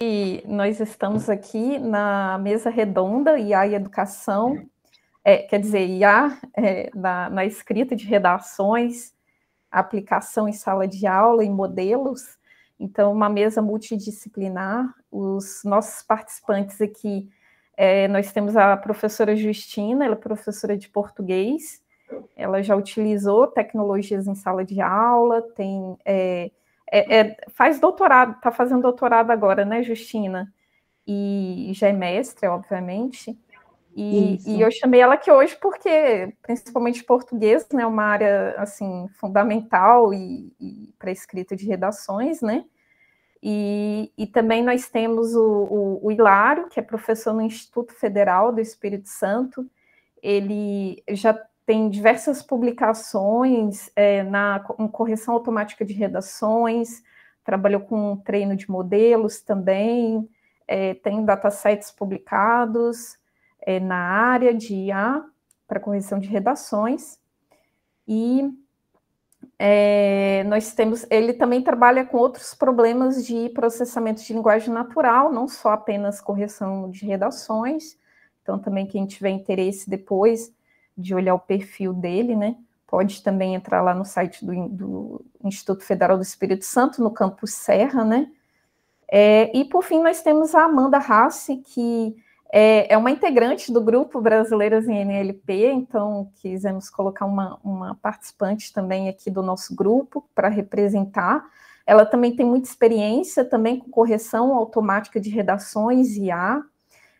E nós estamos aqui na mesa redonda IA e Educação, quer dizer, IA na escrita de redações, aplicação em sala de aula e modelos. Então, uma mesa multidisciplinar. Os nossos participantes aqui, nós temos a professora Justina, ela é professora de português, ela já utilizou tecnologias em sala de aula, faz doutorado, está fazendo doutorado agora, né, Justina? E já é mestre, obviamente. E eu chamei ela aqui hoje porque, principalmente português, né, é uma área, assim, fundamental para a escrita de redações, né? E também nós temos o Hilário, que é professor no Instituto Federal do Espírito Santo. Ele já tem diversas publicações em correção automática de redações, trabalhou com treino de modelos também, tem datasets publicados na área de IA para correção de redações. E ele também trabalha com outros problemas de processamento de linguagem natural, não só apenas correção de redações. Então, também quem tiver interesse depois de olhar o perfil dele, né, pode também entrar lá no site do Instituto Federal do Espírito Santo, no campus Serra, né? E, por fim, nós temos a Amanda Hassi, que é uma integrante do grupo Brasileiras em NLP, então quisemos colocar uma participante também aqui do nosso grupo para representar. Ela também tem muita experiência também com correção automática de redações IA,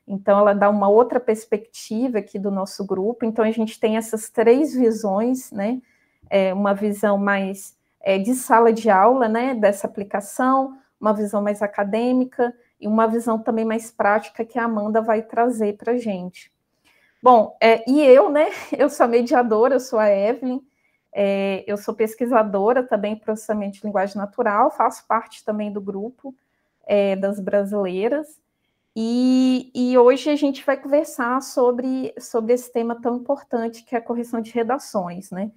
então ela dá uma outra perspectiva aqui do nosso grupo. Então a gente tem essas três visões, né? Uma visão mais de sala de aula, né, dessa aplicação, uma visão mais acadêmica e uma visão também mais prática que a Amanda vai trazer para a gente. Bom, e eu, né, eu sou a mediadora, eu sou a Evelyn, eu sou pesquisadora também em processamento de linguagem natural, faço parte também do grupo das brasileiras, e hoje a gente vai conversar sobre esse tema tão importante que é a correção de redações, né?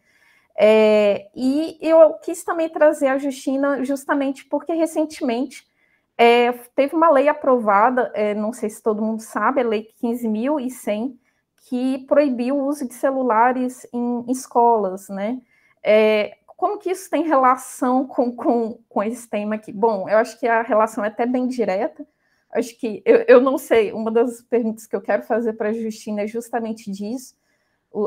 E eu quis também trazer a Justina justamente porque recentemente teve uma lei aprovada, não sei se todo mundo sabe, a Lei 15.100, que proibiu o uso de celulares em escolas, né? Como que isso tem relação com esse tema aqui? Bom, eu acho que a relação é até bem direta. Acho que, eu não sei, uma das perguntas que eu quero fazer para a Justina é justamente disso.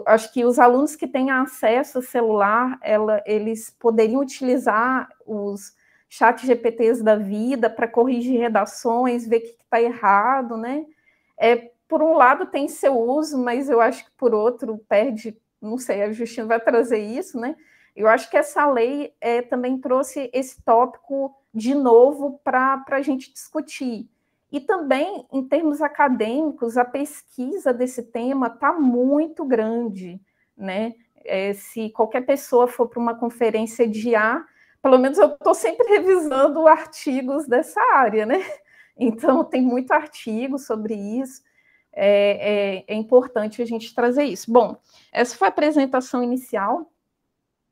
Acho que os alunos que têm acesso ao celular, eles poderiam utilizar os chat GPTs da vida para corrigir redações, ver o que está errado, né? Por um lado tem seu uso, mas eu acho que por outro perde, não sei, a Justina vai trazer isso, né? Eu acho que essa lei também trouxe esse tópico de novo para a gente discutir. E também, em termos acadêmicos, a pesquisa desse tema está muito grande, né? Se qualquer pessoa for para uma conferência de IA, pelo menos eu estou sempre revisando artigos dessa área, né? Então, tem muito artigo sobre isso, é importante a gente trazer isso. Bom, essa foi a apresentação inicial,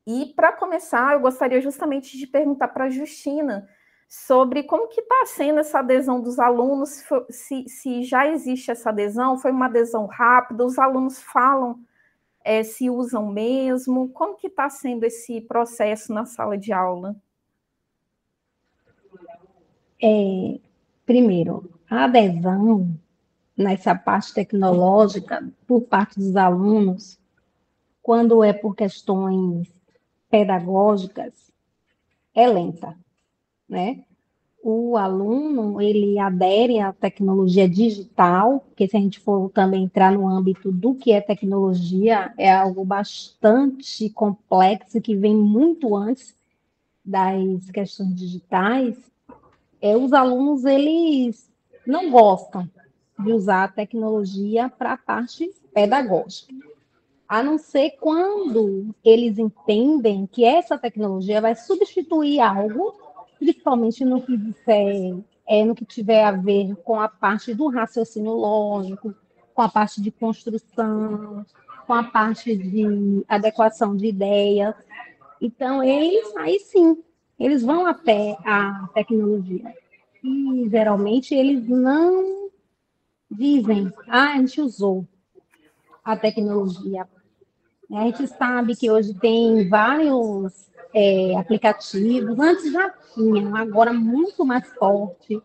e para começar, eu gostaria justamente de perguntar para a Justina sobre como que está sendo essa adesão dos alunos, se já existe essa adesão, foi uma adesão rápida, os alunos falam se usam mesmo, como que está sendo esse processo na sala de aula? Primeiro, a adesão nessa parte tecnológica por parte dos alunos, quando é por questões pedagógicas, é lenta, né? O aluno, ele adere à tecnologia digital, porque se a gente for também entrar no âmbito do que é tecnologia, é algo bastante complexo, que vem muito antes das questões digitais. Os alunos, eles não gostam de usar a tecnologia para a parte pedagógica, a não ser quando eles entendem que essa tecnologia vai substituir algo, principalmente no que disser, no que tiver a ver com a parte do raciocínio lógico, com a parte de construção, com a parte de adequação de ideias. Então, eles, aí sim, eles vão até a tecnologia. e geralmente eles não dizem, a gente usou a tecnologia. A gente sabe que hoje tem vários aplicativos, antes já tinha, agora muito mais forte,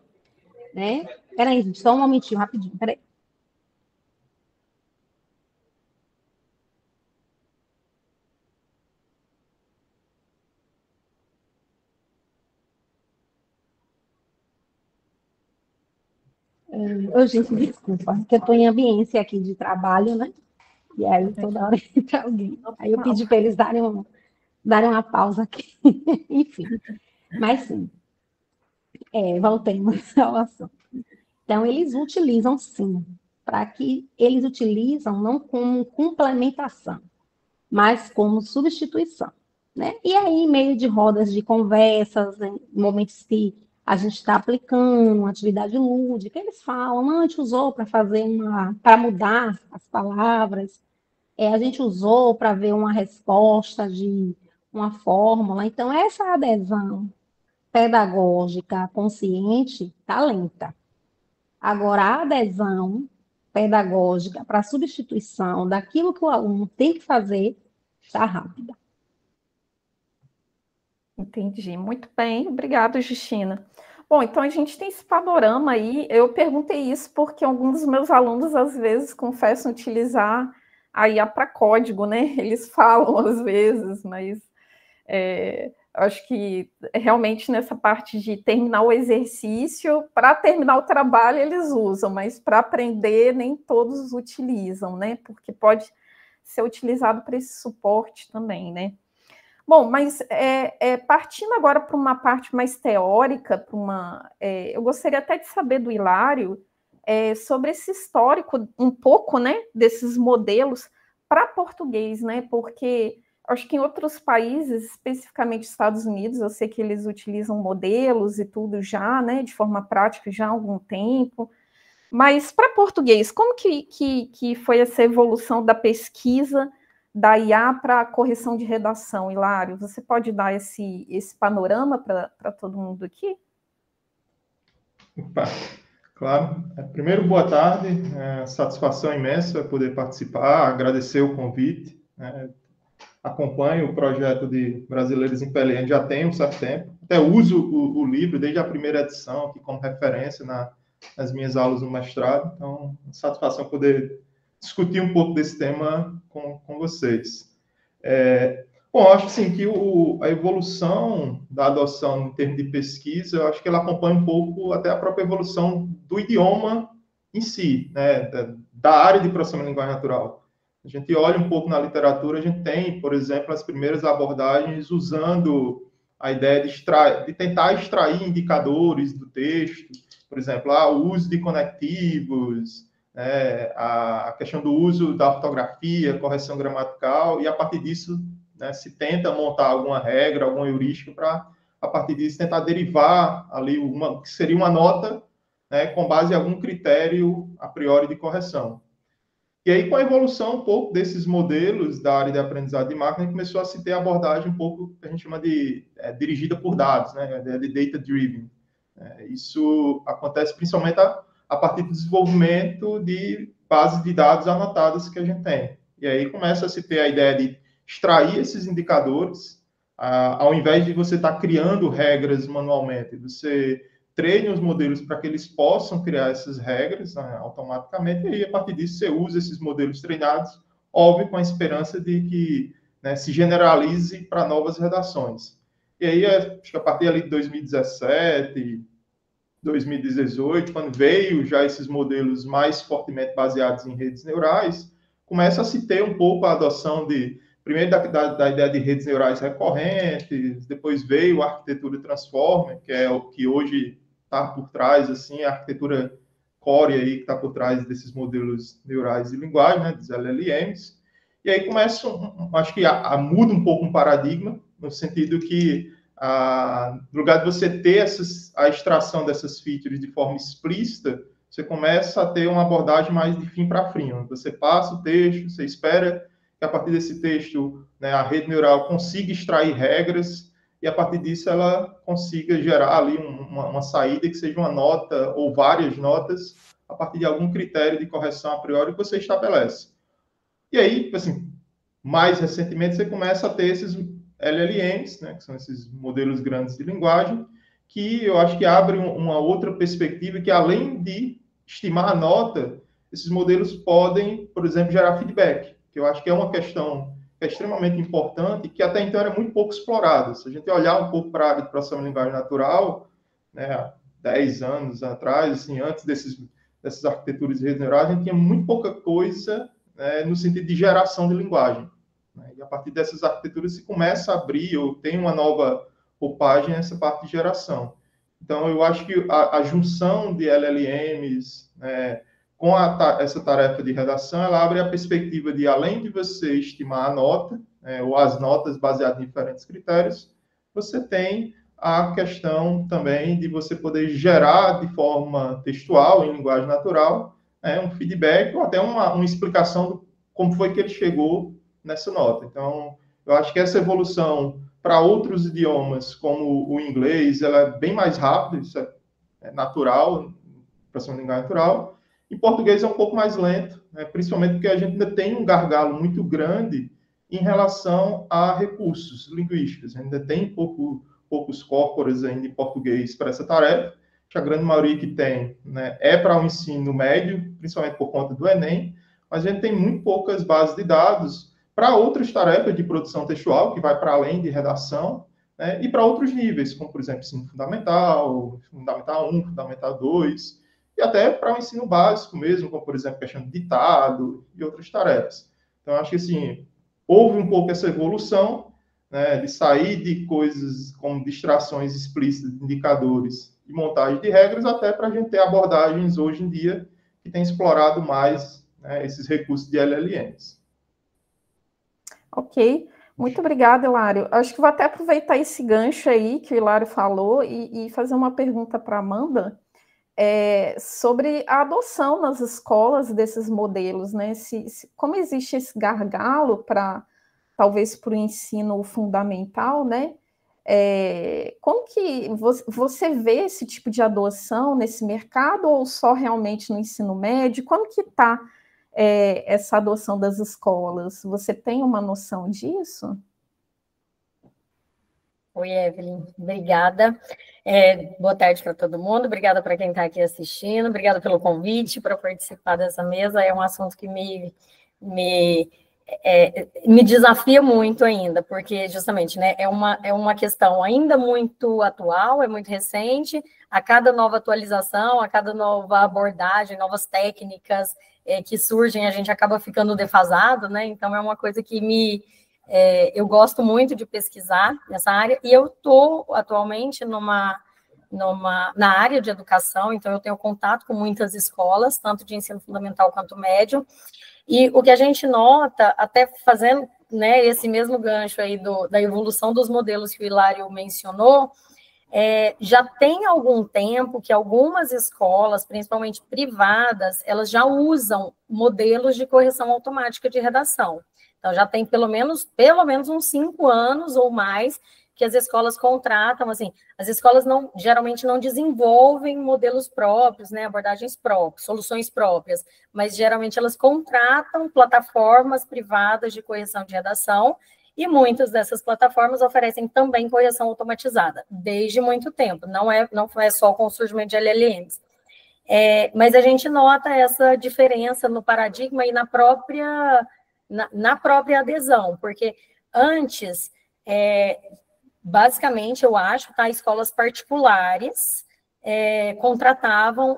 né? Peraí, gente, só um momentinho, rapidinho, peraí. Gente, desculpa, que eu estou em ambiência aqui de trabalho, né? E aí toda hora entra alguém. Aí eu pedi para eles darem uma pausa aqui. Enfim, mas sim, voltemos ao assunto. Então, eles utilizam sim, para que eles utilizam não como complementação, mas como substituição, né? E aí, em meio de rodas de conversas, em momentos que a gente está aplicando uma atividade lúdica, eles falam, não, a gente usou para mudar as palavras, a gente usou para ver uma resposta de uma fórmula. Então, essa adesão pedagógica consciente está lenta. Agora, a adesão pedagógica para substituição daquilo que o aluno tem que fazer está rápida. Entendi, muito bem, obrigada, Justina. Bom, então a gente tem esse panorama aí. Eu perguntei isso porque alguns dos meus alunos, às vezes, confessam utilizar a IA para código, né? Eles falam às vezes, mas acho que realmente nessa parte de terminar o exercício, para terminar o trabalho eles usam, mas para aprender nem todos utilizam, né? Porque pode ser utilizado para esse suporte também, né? Bom, mas partindo agora para uma parte mais teórica, eu gostaria até de saber do Hilário sobre esse histórico, um pouco, né, desses modelos para português, né? Porque acho que em outros países, especificamente Estados Unidos, eu sei que eles utilizam modelos e tudo já, né, de forma prática já há algum tempo. Mas para português, como que foi essa evolução da pesquisa da IA para a correção de redação, Hilário? Você pode dar esse panorama para todo mundo aqui? Opa, claro. Primeiro, boa tarde. Satisfação imensa poder participar, agradecer o convite. Acompanho o projeto de Brasileiros em PLN já tem um certo tempo. Até uso o livro desde a primeira edição aqui como referência nas minhas aulas no mestrado. Então, satisfação poder discutir um pouco desse tema com vocês. Bom, acho assim, que a evolução da adoção em termos de pesquisa, eu acho que ela acompanha um pouco até a própria evolução do idioma em si, né, da área de processamento de linguagem natural. A gente olha um pouco na literatura, a gente tem, por exemplo, as primeiras abordagens usando a ideia de tentar extrair indicadores do texto, por exemplo, o uso de conectivos, a questão do uso da ortografia, correção gramatical, e a partir disso, né, se tenta montar alguma regra, alguma heurística para, a partir disso, tentar derivar ali que seria uma nota, né, com base em algum critério a priori de correção. E aí, com a evolução um pouco desses modelos da área de aprendizado de máquina, começou a se ter abordagem um pouco que a gente chama de dirigida por dados, né, de data-driven. Isso acontece principalmente a partir do desenvolvimento de bases de dados anotadas que a gente tem. E aí começa a se ter a ideia de extrair esses indicadores, ao invés de você estar criando regras manualmente, você treine os modelos para que eles possam criar essas regras, né, automaticamente, e aí, a partir disso, você usa esses modelos treinados, óbvio, com a esperança de que, né, se generalize para novas redações. E aí, acho que a partir ali de 2017, 2018, quando veio já esses modelos mais fortemente baseados em redes neurais, começa a se ter um pouco a adoção primeiro da ideia de redes neurais recorrentes, depois veio a arquitetura Transformer, que é o que hoje está por trás, assim, a arquitetura Core aí, que está por trás desses modelos neurais de linguagem, né, dos LLMs, e aí começa, acho que muda um pouco um paradigma, no sentido que no lugar de você ter a extração dessas features de forma explícita, você começa a ter uma abordagem mais de fim para fim. Você passa o texto, você espera que a partir desse texto, né, a rede neural consiga extrair regras, e a partir disso ela consiga gerar ali uma saída que seja uma nota ou várias notas a partir de algum critério de correção a priori que você estabelece. E aí, assim, mais recentemente você começa a ter esses LLMs, né, que são esses modelos grandes de linguagem, que eu acho que abrem uma outra perspectiva, que além de estimar a nota, esses modelos podem, por exemplo, gerar feedback, que eu acho que é uma questão que é extremamente importante, que até então era muito pouco explorada. Se a gente olhar um pouco para a área de processamento de linguagem natural, né, há 10 anos atrás, assim, antes dessas arquiteturas de rede neural, a gente tinha muito pouca coisa, né, no sentido de geração de linguagem. Né? E a partir dessas arquiteturas se começa a abrir, ou tem uma nova roupagem nessa parte de geração. Então, eu acho que a junção de LLMs, né, com essa tarefa de redação, ela abre a perspectiva de, além de você estimar a nota, né, ou as notas baseadas em diferentes critérios, você tem a questão também de você poder gerar de forma textual, em linguagem natural, né, um feedback ou até uma explicação de como foi que ele chegou nessa nota. Então, eu acho que essa evolução para outros idiomas, como o inglês, ela é bem mais rápida, isso é natural, para ser uma linguagem natural. Em português é um pouco mais lento, né, principalmente porque a gente ainda tem um gargalo muito grande em relação a recursos linguísticos. Ainda tem poucos corpos ainda em português para essa tarefa. A grande maioria que tem, né, é para o ensino médio, principalmente por conta do Enem, mas a gente tem muito poucas bases de dados para outras tarefas de produção textual, que vai para além de redação, né, e para outros níveis, como, por exemplo, ensino fundamental, fundamental 1, fundamental 2, e até para o ensino básico mesmo, como, por exemplo, questão de ditado e outras tarefas. Então, acho que, assim, houve um pouco essa evolução, né, de sair de coisas como distrações explícitas de indicadores e montagem de regras, até para a gente ter abordagens hoje em dia que têm explorado mais, né, esses recursos de LLMs. Ok, muito obrigada, Hilário. Acho que vou até aproveitar esse gancho aí que o Hilário falou e fazer uma pergunta para a Amanda sobre a adoção nas escolas desses modelos, né? Como existe esse gargalo talvez para o ensino fundamental, né? Como que você vê esse tipo de adoção nesse mercado ou só realmente no ensino médio? Como que está essa adoção das escolas? Você tem uma noção disso? Oi, Evelyn, obrigada. Boa tarde para todo mundo, obrigada para quem está aqui assistindo, obrigada pelo convite para participar dessa mesa. É um assunto que me desafia muito ainda, porque justamente, né, é uma questão ainda muito atual, é muito recente. A cada nova atualização, a cada nova abordagem, novas técnicas que surgem, a gente acaba ficando defasado, né? Então é uma coisa que eu gosto muito de pesquisar nessa área, e eu estou atualmente na área de educação, então eu tenho contato com muitas escolas, tanto de ensino fundamental quanto médio, e o que a gente nota, até fazendo, né, esse mesmo gancho aí da evolução dos modelos que o Hilário mencionou, já tem algum tempo que algumas escolas, principalmente privadas, elas já usam modelos de correção automática de redação. Então, já tem pelo menos uns 5 anos ou mais que as escolas contratam, assim, as escolas geralmente não desenvolvem modelos próprios, né, abordagens próprias, soluções próprias, mas geralmente elas contratam plataformas privadas de correção de redação, e muitas dessas plataformas oferecem também correção automatizada, desde muito tempo, não é só com o surgimento de LLMs. Mas a gente nota essa diferença no paradigma e na própria adesão, porque antes, basicamente, eu acho, escolas particulares contratavam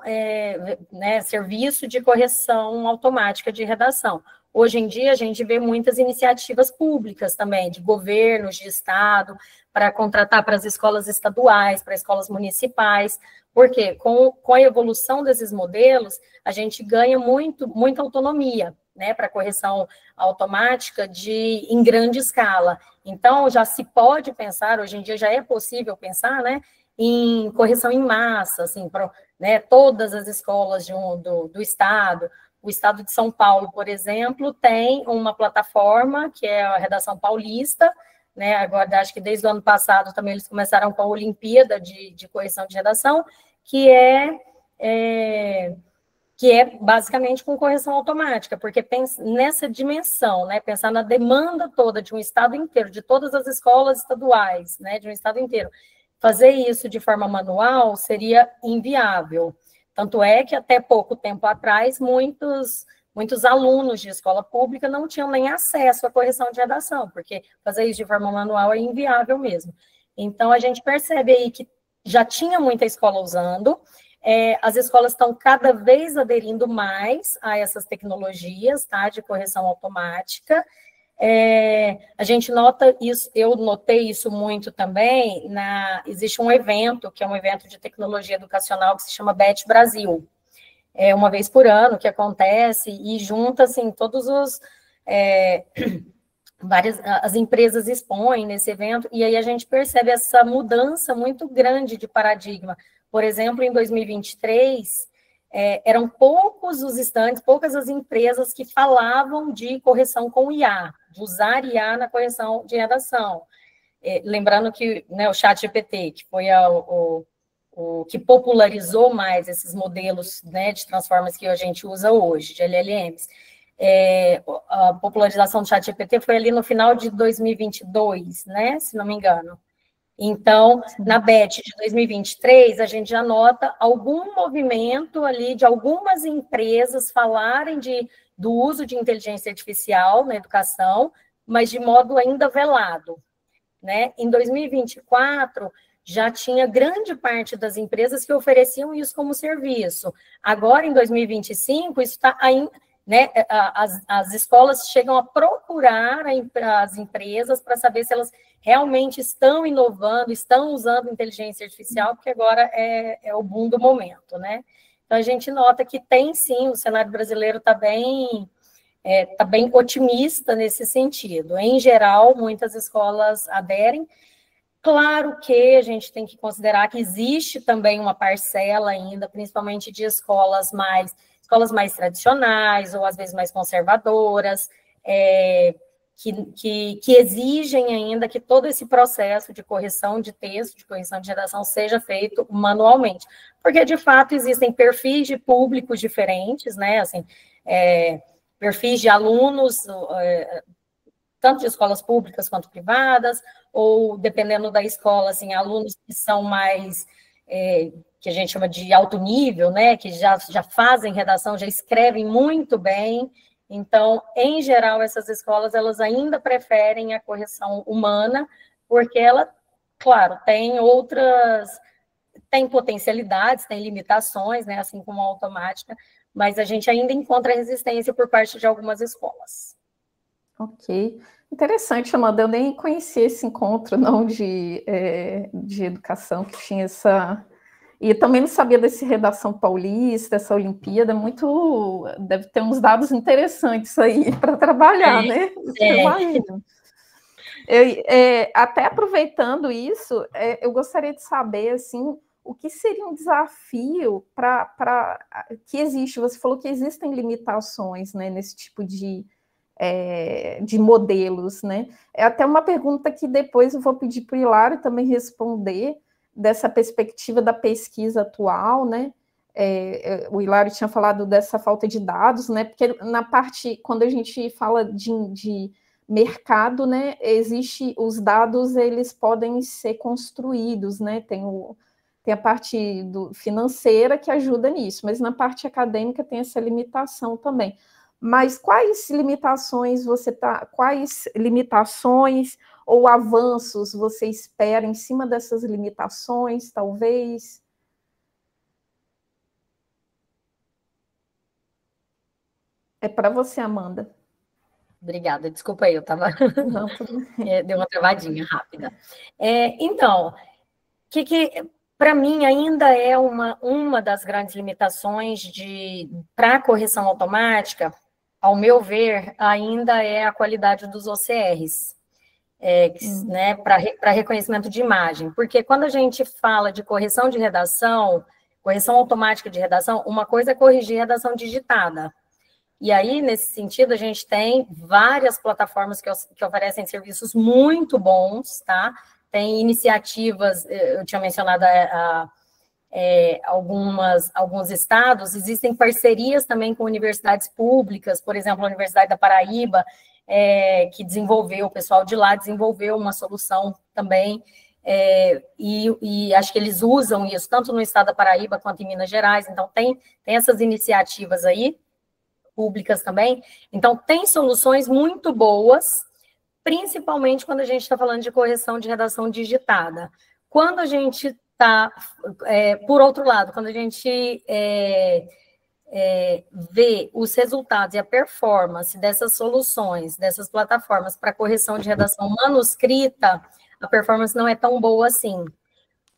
né, serviço de correção automática de redação. Hoje em dia, a gente vê muitas iniciativas públicas também, de governos, de estado, para contratar para as escolas estaduais, para escolas municipais, porque com a evolução desses modelos, a gente ganha muita autonomia, né, para correção automática em grande escala. Então, já se pode pensar, hoje em dia já é possível pensar, né, em correção em massa, assim, para, né, todas as escolas do estado. O estado de São Paulo, por exemplo, tem uma plataforma que é a Redação Paulista, né? Agora, acho que desde o ano passado também eles começaram com a Olimpíada de correção de redação, que é basicamente com correção automática, porque pensa nessa dimensão, né? Pensar na demanda toda de um estado inteiro, de todas as escolas estaduais, né? De um estado inteiro. Fazer isso de forma manual seria inviável. Tanto é que até pouco tempo atrás, muitos alunos de escola pública não tinham nem acesso à correção de redação, porque fazer isso de forma manual é inviável mesmo. Então, a gente percebe aí que já tinha muita escola usando, as escolas estão cada vez aderindo mais a essas tecnologias, tá, de correção automática. A gente nota isso, eu notei isso muito também, existe um evento, que é um evento de tecnologia educacional, que se chama BET Brasil, uma vez por ano que acontece, e junta, assim, todos os... as empresas expõem nesse evento, e aí a gente percebe essa mudança muito grande de paradigma. Por exemplo, em 2023, eram poucos os estandes, poucas as empresas que falavam de correção com IA, de usar IA na correção de redação. Lembrando que, né, o ChatGPT, que foi o que popularizou mais esses modelos, né, de transformers que a gente usa hoje, de LLMs. A popularização do ChatGPT foi ali no final de 2022, né, se não me engano. Então, na BET de 2023, a gente já nota algum movimento ali de algumas empresas falarem do uso de inteligência artificial na educação, mas de modo ainda velado, né? Em 2024, já tinha grande parte das empresas que ofereciam isso como serviço. Agora, em 2025, isso está ainda... Né, as escolas chegam a procurar as empresas para saber se elas realmente estão inovando, estão usando inteligência artificial, porque agora é o boom do momento, né? Então, a gente nota que tem, sim, o cenário brasileiro está bem otimista nesse sentido. Em geral, muitas escolas aderem. Claro que a gente tem que considerar que existe também uma parcela ainda, principalmente de escolas mais tradicionais, ou às vezes mais conservadoras, que exigem ainda que todo esse processo de correção de texto, de correção de redação, seja feito manualmente. Porque, de fato, existem perfis de públicos diferentes, né? Assim, perfis de alunos, tanto de escolas públicas quanto privadas, ou, dependendo da escola, assim, alunos que são mais... que a gente chama de alto nível, né, que já fazem redação, já escrevem muito bem. Então, em geral, essas escolas, elas ainda preferem a correção humana, porque ela, claro, tem potencialidades, tem limitações, né, assim como a automática, mas a gente ainda encontra resistência por parte de algumas escolas. Ok. Interessante, Amanda, eu nem conhecia esse encontro, não, de educação, que tinha essa... E também não sabia desse Redação Paulista, essa Olimpíada, deve ter uns dados interessantes aí para trabalhar, né? Imagino. Até aproveitando isso, eu gostaria de saber, assim, o que seria um desafio que existe? Você falou que existem limitações, né, nesse tipo de modelos, né? É até uma pergunta que depois eu vou pedir para o Hilário também responder, dessa perspectiva da pesquisa atual, né? O Hilário tinha falado dessa falta de dados, né? Porque na parte, quando a gente fala de mercado, né? Os dados, eles podem ser construídos, né? Tem a parte financeira que ajuda nisso, mas na parte acadêmica tem essa limitação também. Mas quais limitações ou avanços você espera em cima dessas limitações, talvez? É para você, Amanda. Obrigada, desculpa aí, eu estava... Deu uma travadinha rápida. Então, para mim ainda é uma das grandes limitações para a correção automática, ao meu ver, ainda é a qualidade dos OCRs. Né, para reconhecimento de imagem, porque quando a gente fala de correção de redação, correção automática de redação, uma coisa é corrigir redação digitada, E aí, nesse sentido, a gente tem várias plataformas que oferecem serviços muito bons, tá? Tem iniciativas, eu tinha mencionado alguns estados, existem parcerias também com universidades públicas, por exemplo, a Universidade da Paraíba, que o pessoal de lá desenvolveu uma solução também, e acho que eles usam isso tanto no estado da Paraíba quanto em Minas Gerais, então tem essas iniciativas aí, públicas também, então tem soluções muito boas, principalmente quando a gente está falando de correção de redação digitada. Quando a gente está, por outro lado, quando a gente vê os resultados e a performance dessas soluções, dessas plataformas para correção de redação manuscrita, a performance não é tão boa assim,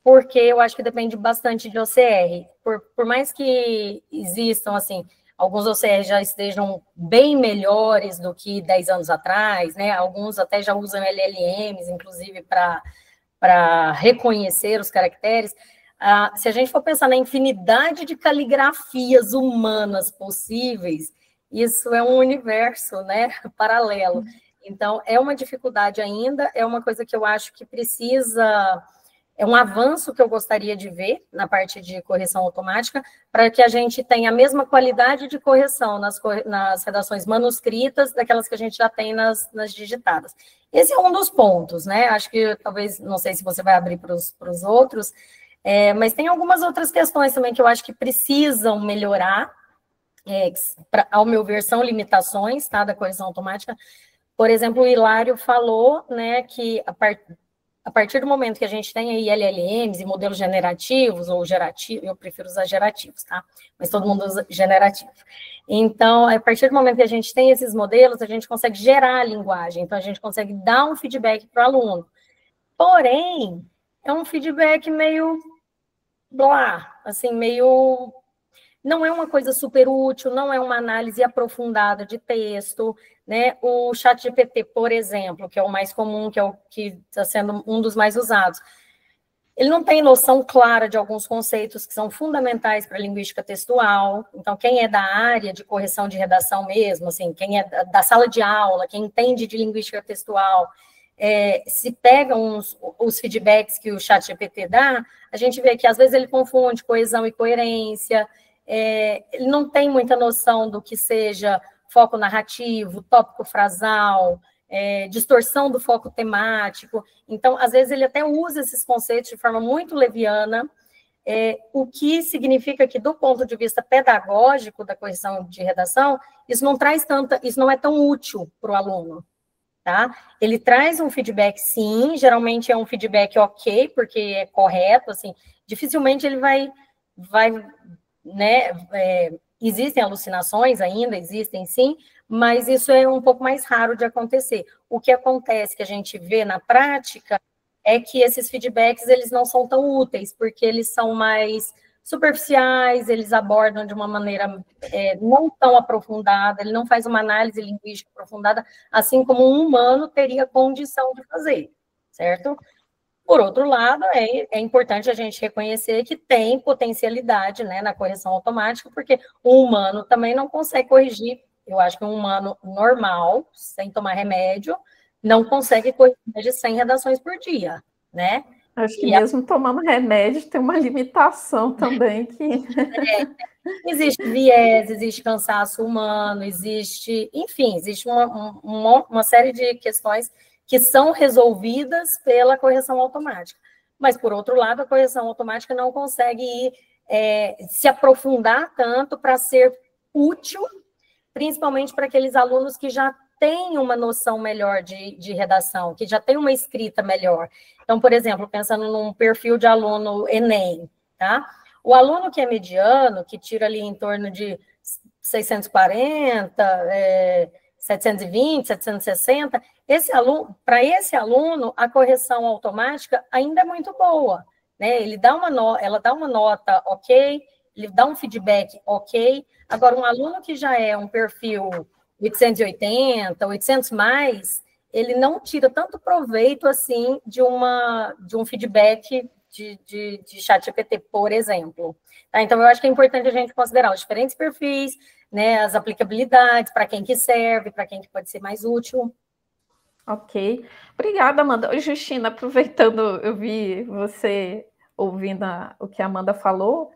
porque eu acho que depende bastante de OCR. Por mais que existam, assim, alguns OCR já estejam bem melhores do que 10 anos atrás, né? Alguns até já usam LLMs, inclusive, para reconhecer os caracteres. Se a gente for pensar na infinidade de caligrafias humanas possíveis, isso é um universo, né, paralelo. Então, é uma dificuldade ainda, é uma coisa que eu acho que precisa... É um avanço que eu gostaria de ver na parte de correção automática, para que a gente tenha a mesma qualidade de correção nas redações manuscritas daquelas que a gente já tem nas digitadas. Esse é um dos pontos, né? Acho que talvez, não sei se você vai abrir para os outros, mas tem algumas outras questões também que eu acho que precisam melhorar, ao meu ver, são limitações, tá, da correção automática. Por exemplo, o Hilário falou, né, que a partir do momento que a gente tem aí LLMs e modelos generativos, ou gerativos, eu prefiro usar gerativos, tá? Mas todo mundo usa generativo. Então, a partir do momento que a gente tem esses modelos, a gente consegue gerar a linguagem, então a gente consegue dar um feedback para o aluno. Porém, é um feedback meio blá, assim, meio... Não é uma coisa super útil, não é uma análise aprofundada de texto, né? O ChatGPT, por exemplo, que é o mais comum, que é o que está sendo um dos mais usados, ele não tem noção clara de alguns conceitos que são fundamentais para a linguística textual. Então, quem é da área de correção de redação mesmo, assim, quem é da sala de aula, quem entende de linguística textual, se pega os feedbacks que o ChatGPT dá, a gente vê que às vezes ele confunde coesão e coerência. Ele não tem muita noção do que seja foco narrativo, tópico frasal, distorção do foco temático. Então, às vezes, ele até usa esses conceitos de forma muito leviana, o que significa que, do ponto de vista pedagógico da correção de redação, isso não é tão útil para o aluno. Tá? Ele traz um feedback, sim, geralmente é um feedback ok, porque é correto, assim, dificilmente ele vai né, existem alucinações ainda, existem sim, mas isso é um pouco mais raro de acontecer. O que acontece, que a gente vê na prática, é que esses feedbacks, eles não são tão úteis, porque eles são mais superficiais, eles abordam de uma maneira não tão aprofundada, ele não faz uma análise linguística aprofundada, assim como um humano teria condição de fazer, certo? Por outro lado, é importante a gente reconhecer que tem potencialidade, né, na correção automática, porque o humano também não consegue corrigir. Eu acho que um humano normal, sem tomar remédio, não consegue corrigir mais de 100 redações por dia, né? Acho que mesmo tomando remédio tem uma limitação também que... Existe viés, existe cansaço humano, existe uma série de questões que são resolvidas pela correção automática. Mas, por outro lado, a correção automática não consegue se aprofundar tanto para ser útil, principalmente para aqueles alunos que já têm uma noção melhor de redação, que já têm uma escrita melhor. Então, por exemplo, pensando num perfil de aluno Enem, tá? O aluno que é mediano, que tira ali em torno de 640, 720, 760, para esse aluno, a correção automática ainda é muito boa, né? Ela dá uma nota ok, ele dá um feedback ok. Agora, um aluno que já é um perfil 880, 800 mais, ele não tira tanto proveito assim de um feedback de ChatGPT, por exemplo. Tá? Então, eu acho que é importante a gente considerar os diferentes perfis, né, as aplicabilidades, para quem que serve, para quem que pode ser mais útil. Ok. Obrigada, Amanda. Oi, Justina, aproveitando, eu vi você ouvindo o que a Amanda falou.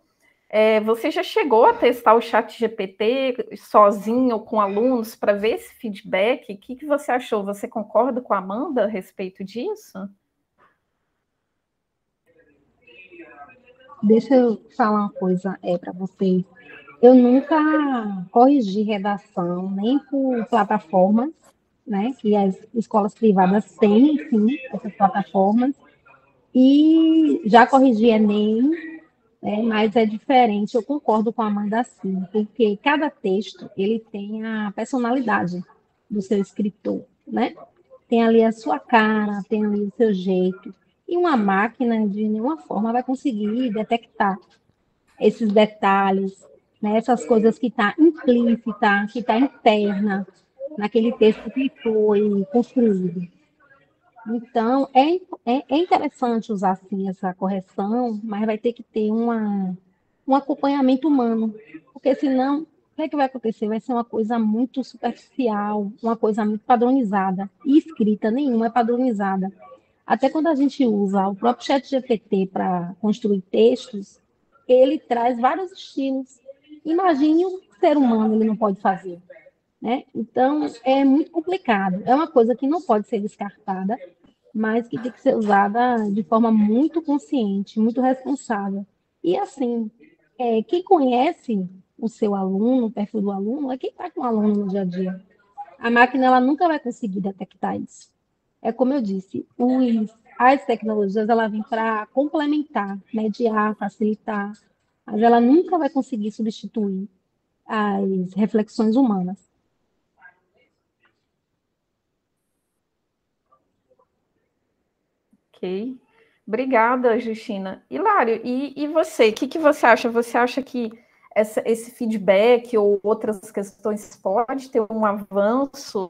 Você já chegou a testar o ChatGPT sozinho com alunos para ver esse feedback? O que você achou? Você concorda com a Amanda a respeito disso? Deixa eu falar uma coisa para vocês. Eu nunca corrigi redação, nem por plataformas, né? Que as escolas privadas têm, sim, essas plataformas. E já corrigi Enem, mas é diferente. Eu concordo com a Amanda, sim, porque cada texto ele tem a personalidade do seu escritor, né? Tem ali a sua cara, tem ali o seu jeito. E uma máquina, de nenhuma forma, vai conseguir detectar esses detalhes, né? Essas coisas que está implícita, que está interna naquele texto que foi construído. Então, é interessante usar, sim, essa correção, mas vai ter que ter um acompanhamento humano, porque senão, o que é que vai acontecer? Vai ser uma coisa muito superficial, uma coisa muito padronizada, e escrita nenhuma é padronizada. Até quando a gente usa o próprio ChatGPT para construir textos, ele traz vários estilos. Imagine um ser humano, ele não pode fazer, né? Então, é muito complicado. É uma coisa que não pode ser descartada, mas que tem que ser usada de forma muito consciente, muito responsável. E assim, quem conhece o seu aluno, o perfil do aluno, é quem está com o aluno no dia a dia. A máquina ela nunca vai conseguir detectar isso. É como eu disse, as tecnologias ela vêm para complementar, mediar, facilitar, mas ela nunca vai conseguir substituir as reflexões humanas. Ok. Obrigada, Justina. Hilário, e você? O que você acha? Você acha que esse feedback ou outras questões pode ter um avanço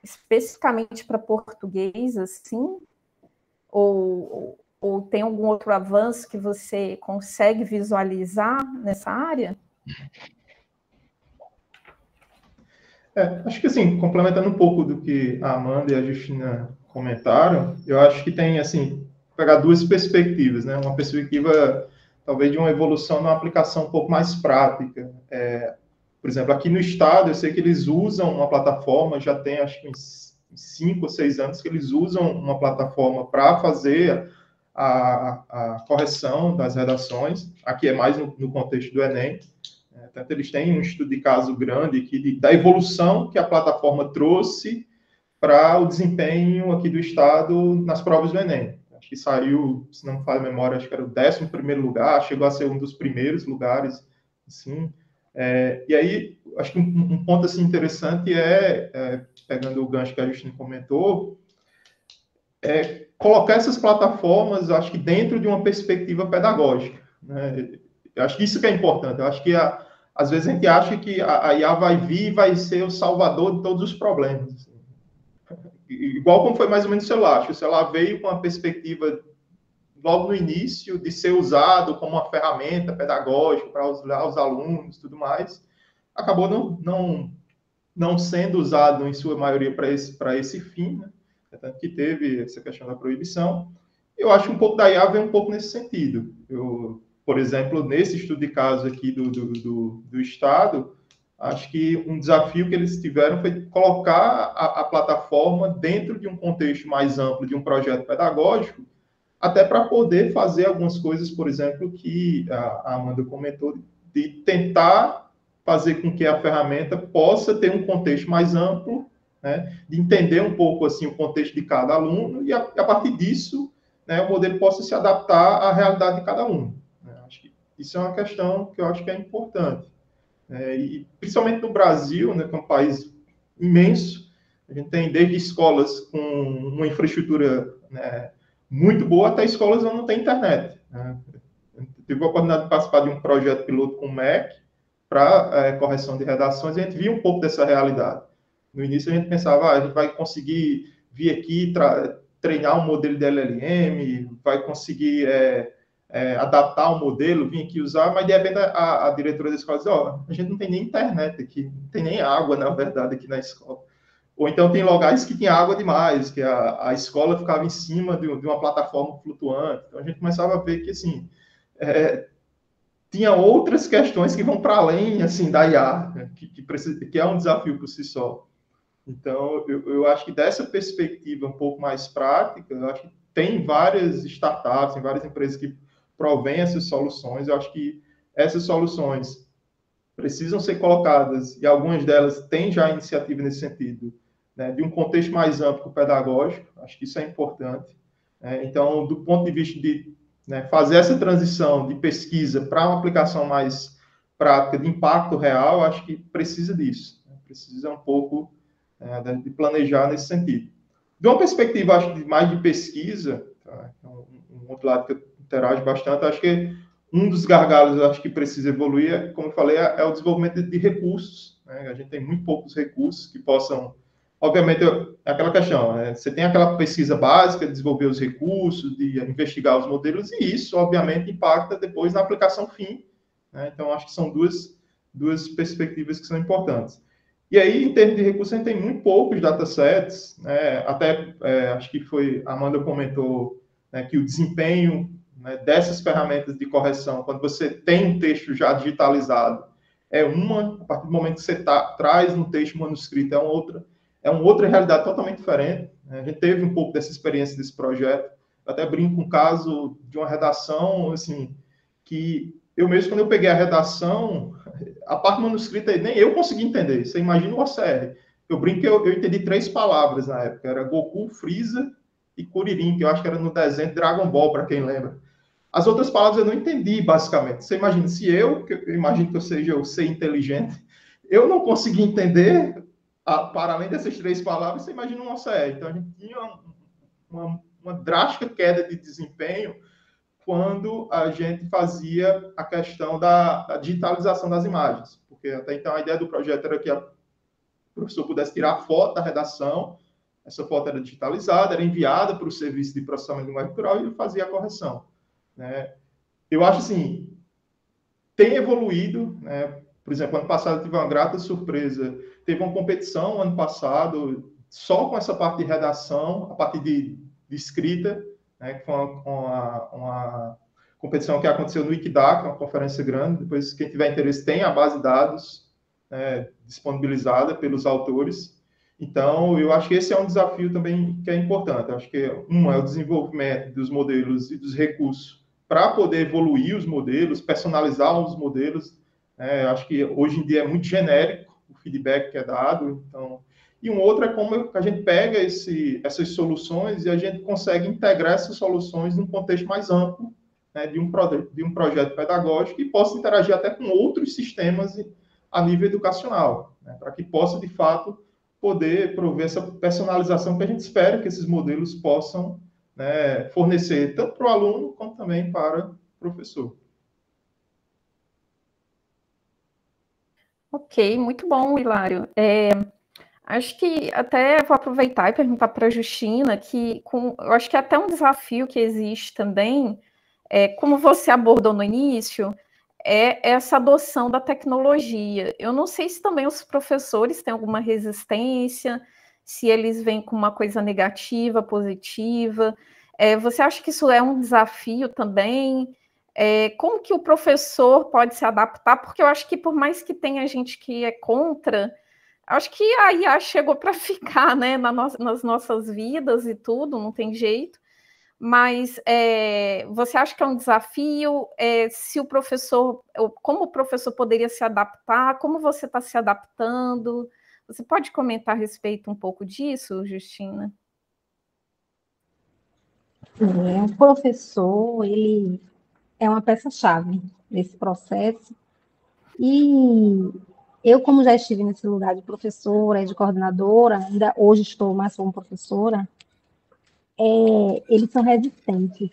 especificamente para português, assim? Ou tem algum outro avanço que você consegue visualizar nessa área? Acho que, assim, complementando um pouco do que a Amanda e a Justina comentaram, eu acho que tem, assim, pegar duas perspectivas, né? Uma perspectiva, talvez, de uma evolução numa aplicação um pouco mais prática. Por exemplo, aqui no estado, eu sei que eles usam uma plataforma, já tem, acho que uns 5 ou 6 anos que eles usam uma plataforma para fazer a correção das redações. Aqui é mais no contexto do Enem. Tanto eles têm um estudo de caso grande aqui da evolução que a plataforma trouxe para o desempenho aqui do Estado nas provas do Enem. Acho que saiu, se não me falha a memória, acho que era o 11º lugar, chegou a ser um dos primeiros lugares, assim. E aí, acho que um ponto assim, interessante pegando o gancho que a Justina comentou, colocar essas plataformas, acho que dentro de uma perspectiva pedagógica, né? Eu acho que isso que é importante. Eu acho que às vezes a gente acha que a IA vai vir e vai ser o salvador de todos os problemas. Igual como foi mais ou menos o celular. Acho que o celular veio com a perspectiva, logo no início, de ser usado como uma ferramenta pedagógica para auxiliar os alunos e tudo mais. Acabou não sendo usado, em sua maioria, para esse fim, né? Tanto que teve essa questão da proibição. Eu acho que um pouco da IA vem um pouco nesse sentido. Por exemplo, nesse estudo de caso aqui do Estado, acho que um desafio que eles tiveram foi colocar a plataforma dentro de um contexto mais amplo de um projeto pedagógico, até para poder fazer algumas coisas, por exemplo, que a Amanda comentou, de tentar fazer com que a ferramenta possa ter um contexto mais amplo, né, de entender um pouco assim o contexto de cada aluno e a partir disso, né, o modelo possa se adaptar à realidade de cada aluno. Acho que isso é uma questão que eu acho que é importante. E principalmente no Brasil, né, que é um país imenso, a gente tem desde escolas com uma infraestrutura, né, muito boa até escolas onde não tem internet, né? Eu tive a oportunidade de participar de um projeto piloto com o MEC para correção de redações e a gente via um pouco dessa realidade. No início a gente pensava, a gente vai conseguir vir aqui treinar um modelo de LLM, vai conseguir adaptar o modelo, vir aqui usar, mas de repente a diretora da escola diz, a gente não tem nem internet aqui, não tem nem água, na verdade, aqui na escola. Ou então tem lugares que tinha água demais, que a escola ficava em cima de uma plataforma flutuante. Então a gente começava a ver que, assim, tinha outras questões que vão para além, assim, da IA, né, que é um desafio por si só. Então, eu acho que dessa perspectiva um pouco mais prática, eu acho que tem várias startups, tem várias empresas que provêm essas soluções. Eu acho que essas soluções precisam ser colocadas, e algumas delas têm já iniciativa nesse sentido, né, de um contexto mais amplo pedagógico. Acho que isso é importante. Então, do ponto de vista de fazer essa transição de pesquisa para uma aplicação mais prática, de impacto real, acho que precisa disso. Precisa um pouco de planejar nesse sentido. De uma perspectiva, acho que mais de pesquisa, tá? Um outro lado que eu interajo bastante, acho que um dos gargalos, acho que precisa evoluir, como eu falei, é o desenvolvimento de recursos, né? A gente tem muito poucos recursos que possam, obviamente, é aquela questão, né? Você tem aquela pesquisa básica, de desenvolver os recursos, de investigar os modelos, e isso, obviamente, impacta depois na aplicação fim, né? Então, acho que são duas perspectivas que são importantes. E aí, em termos de recursos, a gente tem muito poucos datasets, né? Até, acho que a Amanda comentou, né, que o desempenho, né, dessas ferramentas de correção, quando você tem um texto já digitalizado, a partir do momento que você traz um texto manuscrito, é uma outra realidade totalmente diferente, né? A gente teve um pouco dessa experiência desse projeto. Eu até brinco com um caso de uma redação, assim, que eu mesmo, quando eu peguei a redação, a parte manuscrita nem eu consegui entender. Você imagina o OCR. Eu brinco que eu entendi 3 palavras na época. Era Goku, Freeza e Kuririn, que eu acho que era no desenho de Dragon Ball, para quem lembra. As outras palavras eu não entendi, basicamente. Você imagina, se eu imagino que eu ser inteligente, eu não consegui entender, para além dessas 3 palavras, você imagina um OCR. Então, a gente tinha uma drástica queda de desempenho quando a gente fazia a questão da digitalização das imagens. Porque até então a ideia do projeto era que o professor pudesse tirar a foto da redação, essa foto era digitalizada, era enviada para o serviço de processamento de linguagem natural e ele fazia a correção, né? Eu acho assim, tem evoluído, né? Por exemplo, ano passado eu tive uma grata surpresa, teve uma competição ano passado só com essa parte de redação, a parte de escrita, né, que foi uma competição que aconteceu no Wikidata, uma conferência grande. Depois, quem tiver interesse, tem a base de dados disponibilizada pelos autores. Então, eu acho que esse é um desafio também que é importante. Eu acho que é o desenvolvimento dos modelos e dos recursos para poder evoluir os modelos, personalizar os modelos. Acho que hoje em dia é muito genérico o feedback que é dado. Então, e um outro é como a gente pega essas soluções e a gente consegue integrar essas soluções num contexto mais amplo, né, de um projeto pedagógico e possa interagir até com outros sistemas a nível educacional, né, para que possa, de fato, poder prover essa personalização que a gente espera que esses modelos possam, né, fornecer, tanto para o aluno, como também para o professor. Ok, muito bom, Hilário. Acho que até vou aproveitar e perguntar para a Justina que eu acho que até um desafio que existe também, como você abordou no início, é essa adoção da tecnologia. Eu não sei se também os professores têm alguma resistência, se eles vêm com uma coisa negativa, positiva. Você acha que isso é um desafio também? Como que o professor pode se adaptar? Porque eu acho que por mais que tenha gente que é contra, acho que a IA chegou para ficar, né, nas nossas vidas e tudo, não tem jeito. Mas você acha que é um desafio? Se o professor, como o professor poderia se adaptar? Como você está se adaptando? Você pode comentar a respeito um pouco disso, Justina? O professor, ele é uma peça-chave nesse processo. E eu, como já estive nesse lugar de professora e de coordenadora, ainda hoje estou mais como professora, eles são resistentes.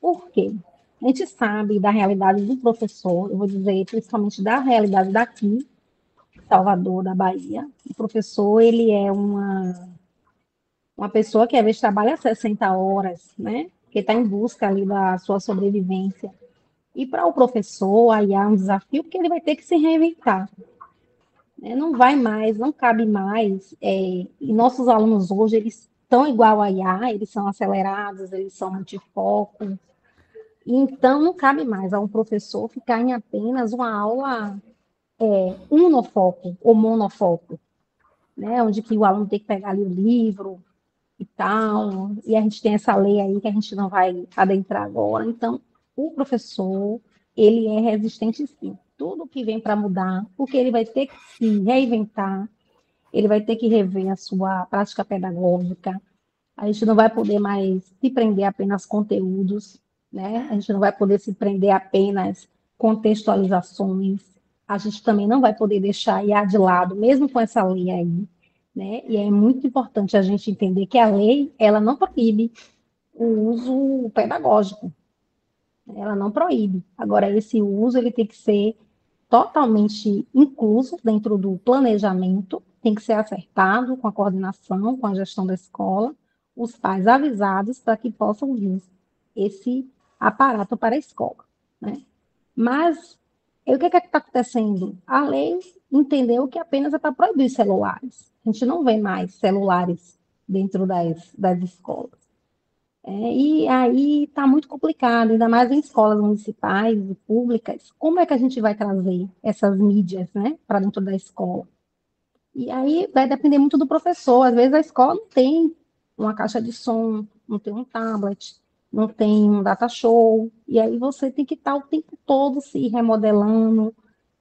Por quê? A gente sabe da realidade do professor, eu vou dizer principalmente da realidade daqui, Salvador, da Bahia. O professor, ele é Uma pessoa que às vezes trabalha 60 horas, né? Que está em busca ali da sua sobrevivência. E para o professor, aí há um desafio, porque ele vai ter que se reinventar, né? Não vai mais, não cabe mais. E nossos alunos hoje, eles estão igual a IA, eles são acelerados, eles são multifoco. Então, não cabe mais a um professor ficar em apenas uma aula unofoco ou monofoco, né? Onde que o aluno tem que pegar ali o livro e tal, e a gente tem essa lei aí que a gente não vai adentrar agora. Então, o professor, ele é resistente sim. Tudo que vem para mudar, porque ele vai ter que se reinventar, ele vai ter que rever a sua prática pedagógica. A gente não vai poder mais se prender apenas conteúdos, né? A gente não vai poder se prender apenas contextualizações. A gente também não vai poder deixar IA de lado, mesmo com essa lei aí, né? E é muito importante a gente entender que a lei, ela não proíbe o uso pedagógico, ela não proíbe. Agora, esse uso, ele tem que ser totalmente incluso dentro do planejamento, tem que ser acertado com a coordenação, com a gestão da escola, os pais avisados para que possam vir esse aparato para a escola, né? Mas o que está acontecendo? A lei entendeu que apenas é para proibir os celulares. A gente não vê mais celulares dentro das escolas. E aí está muito complicado, ainda mais em escolas municipais e públicas. Como é que a gente vai trazer essas mídias, né, para dentro da escola? E aí vai depender muito do professor. Às vezes a escola não tem uma caixa de som, não tem um tablet, não tem um data show. E aí você tem que estar o tempo todo se remodelando,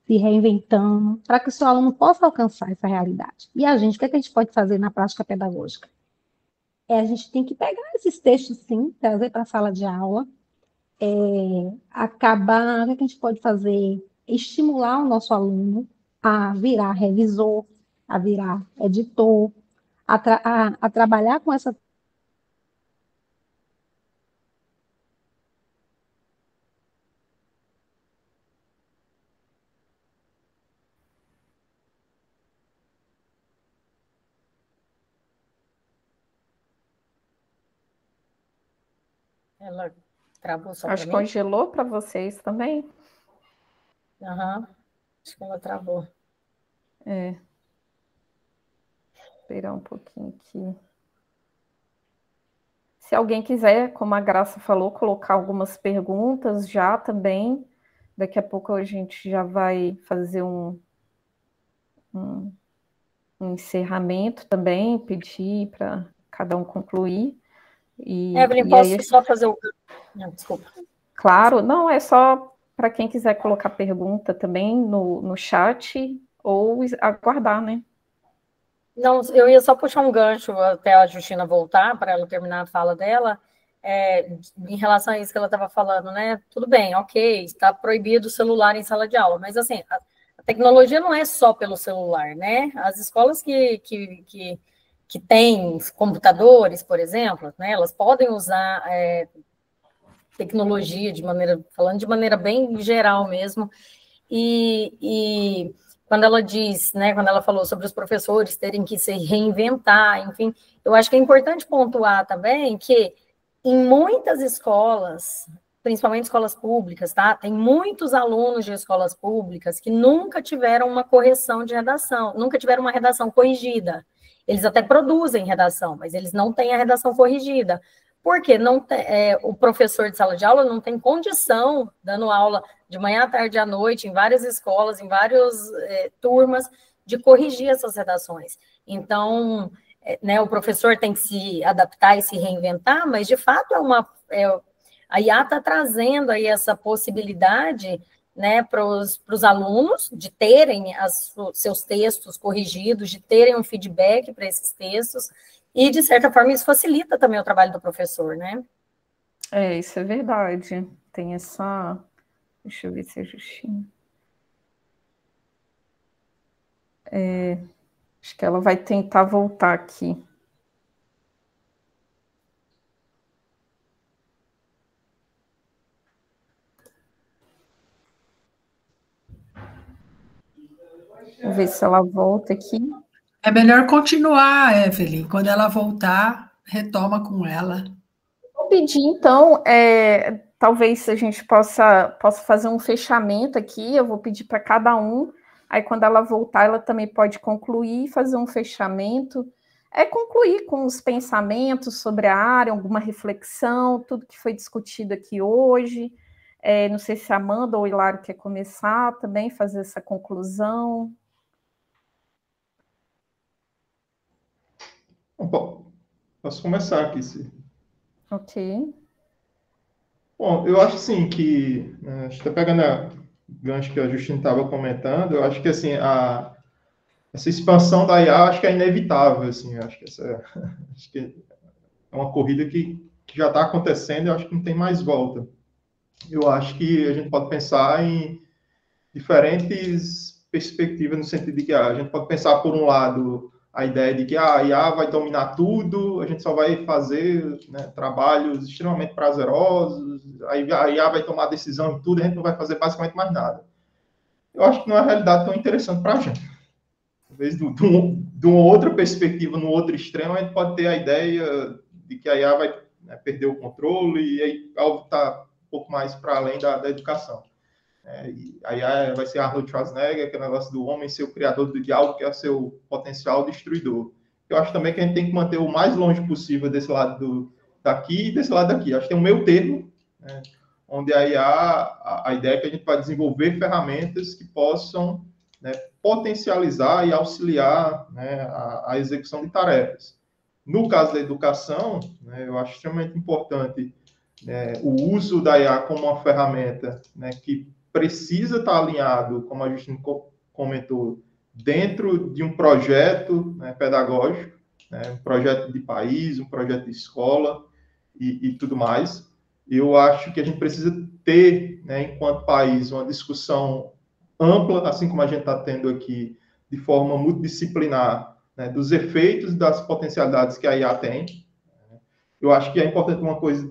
se reinventando, para que o seu aluno possa alcançar essa realidade. E a gente, o que é que a gente pode fazer na prática pedagógica? A gente tem que pegar esses textos, sim, trazer para a sala de aula, acabar, o que é que a gente pode fazer? Estimular o nosso aluno a virar revisor, a virar editor, a trabalhar com essa. Ela travou só para Acho que mim? congelou para vocês também. Aham, acho que ela travou. É. Esperar um pouquinho aqui. Se alguém quiser, como a Graça falou, colocar algumas perguntas já também, daqui a pouco a gente já vai fazer um encerramento também, pedir para cada um concluir. Evelyn, E aí, posso só fazer o... Não, desculpa. claro, não, é só para quem quiser colocar pergunta também no chat ou aguardar, né? Não, eu ia só puxar um gancho até a Justina voltar, para ela terminar a fala dela, em relação a isso que ela estava falando, né? Tudo bem, ok, está proibido o celular em sala de aula, mas assim, a tecnologia não é só pelo celular, né? As escolas que têm computadores, por exemplo, né, elas podem usar tecnologia falando de maneira bem geral mesmo, e quando ela diz, né, quando ela falou sobre os professores terem que se reinventar, enfim, eu acho que é importante pontuar também que em muitas escolas, principalmente escolas públicas, tá? Tem muitos alunos de escolas públicas que nunca tiveram uma correção de redação, nunca tiveram uma redação corrigida. Eles até produzem redação, mas eles não têm a redação corrigida. Porque o professor de sala de aula não tem condição, dando aula de manhã, à tarde e à noite, em várias escolas, em várias turmas, de corrigir essas redações. Então, né, o professor tem que se adaptar e se reinventar, mas, de fato, a IA está trazendo aí essa possibilidade, né, para os alunos de terem seus textos corrigidos, de terem um feedback para esses textos, e, de certa forma, isso facilita também o trabalho do professor, né? Isso é verdade. Tem essa... Deixa eu ver se é Justina. Acho que ela vai tentar voltar aqui. Vamos ver se ela volta aqui. É melhor continuar, Evelyn. Quando ela voltar, retoma com ela. Vou pedir, então, talvez a gente possa fazer um fechamento aqui, eu vou pedir para cada um, aí quando ela voltar, ela também pode concluir, fazer um fechamento, concluir com os pensamentos sobre a área, alguma reflexão, tudo que foi discutido aqui hoje. Não sei se a Amanda ou o Hilário quer começar também, fazer essa conclusão. Bom, posso começar aqui, sim. Ok. Bom, eu acho assim que, está pegando o gancho que a Justina estava comentando, eu acho que assim, essa expansão da IA acho que é inevitável, assim, acho que acho que é uma corrida que já está acontecendo e eu acho que não tem mais volta. Eu acho que a gente pode pensar em diferentes perspectivas no sentido de que a gente pode pensar, por um lado, a ideia de que a IA vai dominar tudo, a gente só vai fazer, né, trabalhos extremamente prazerosos, aí a IA vai tomar decisão em tudo, a gente não vai fazer basicamente mais nada. Eu acho que não é uma realidade tão interessante para a gente. Talvez de uma outra perspectiva, no outro extremo, a gente pode ter a ideia de que a IA vai, né, perder o controle e aí algo está um pouco mais para além da educação. E aí vai ser Arnold Schwarzenegger, aquele negócio do homem ser o criador de algo que é seu potencial destruidor. Eu acho também que a gente tem que manter o mais longe possível desse lado daqui e desse lado daqui. Acho que tem um meio termo, né, onde aí a ideia é que a gente vai desenvolver ferramentas que possam, né, potencializar e auxiliar, né, a execução de tarefas. No caso da educação, né, eu acho extremamente importante, né, o uso da IA como uma ferramenta, né, que precisa estar alinhado, como a Justina comentou, dentro de um projeto, né, pedagógico, né, um projeto de país, um projeto de escola e tudo mais. Eu acho que a gente precisa ter, né, enquanto país, uma discussão ampla, assim como a gente está tendo aqui, de forma multidisciplinar, né, dos efeitos das potencialidades que a IA tem. Eu acho que é importante uma coisa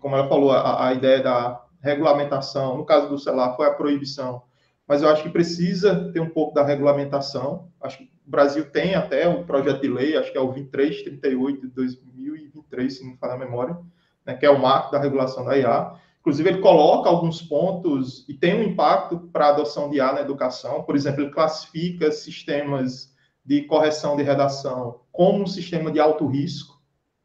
como ela falou, a ideia da regulamentação. No caso do celular, foi a proibição. Mas eu acho que precisa ter um pouco da regulamentação. Acho que o Brasil tem até um projeto de lei, acho que é o 2338 de 2023, se não me falha a memória, né, que é o marco da regulação da IA. Inclusive, ele coloca alguns pontos e tem um impacto para a adoção de IA na educação. Por exemplo, ele classifica sistemas de correção de redação como um sistema de alto risco.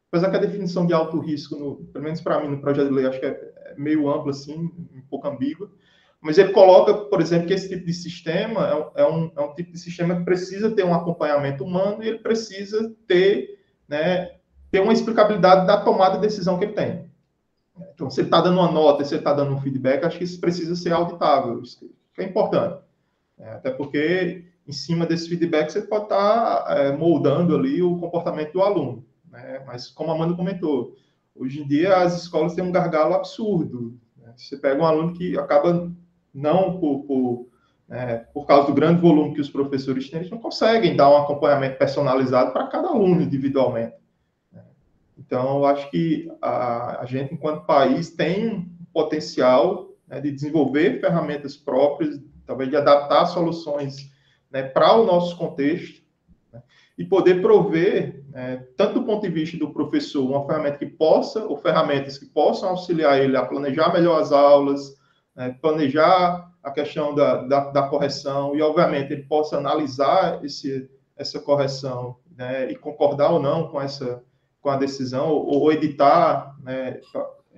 Apesar que a definição de alto risco, pelo menos para mim, no projeto de lei, acho que é meio amplo, assim, um pouco ambíguo, mas ele coloca, por exemplo, que esse tipo de sistema é um tipo de sistema que precisa ter um acompanhamento humano e ele precisa ter, né, ter uma explicabilidade da tomada de decisão que ele tem. Então, se ele está dando uma nota, se ele está dando um feedback, acho que isso precisa ser auditável, isso é importante. Até porque, em cima desse feedback, você pode estar moldando ali o comportamento do aluno. Né? Mas, como a Amanda comentou, hoje em dia as escolas têm um gargalo absurdo. Né? Você pega um aluno que acaba, não por causa do grande volume que os professores têm, eles não conseguem dar um acompanhamento personalizado para cada aluno individualmente. Né? Então, eu acho que a gente, enquanto país, tem um potencial, né, de desenvolver ferramentas próprias, talvez de adaptar soluções, né, para o nosso contexto, né, e poder prover, tanto do ponto de vista do professor, uma ferramenta que possa, ou ferramentas que possam auxiliar ele a planejar melhor as aulas, né, planejar a questão da correção, e, obviamente, ele possa analisar essa correção, né, e concordar ou não com a decisão, ou editar, né,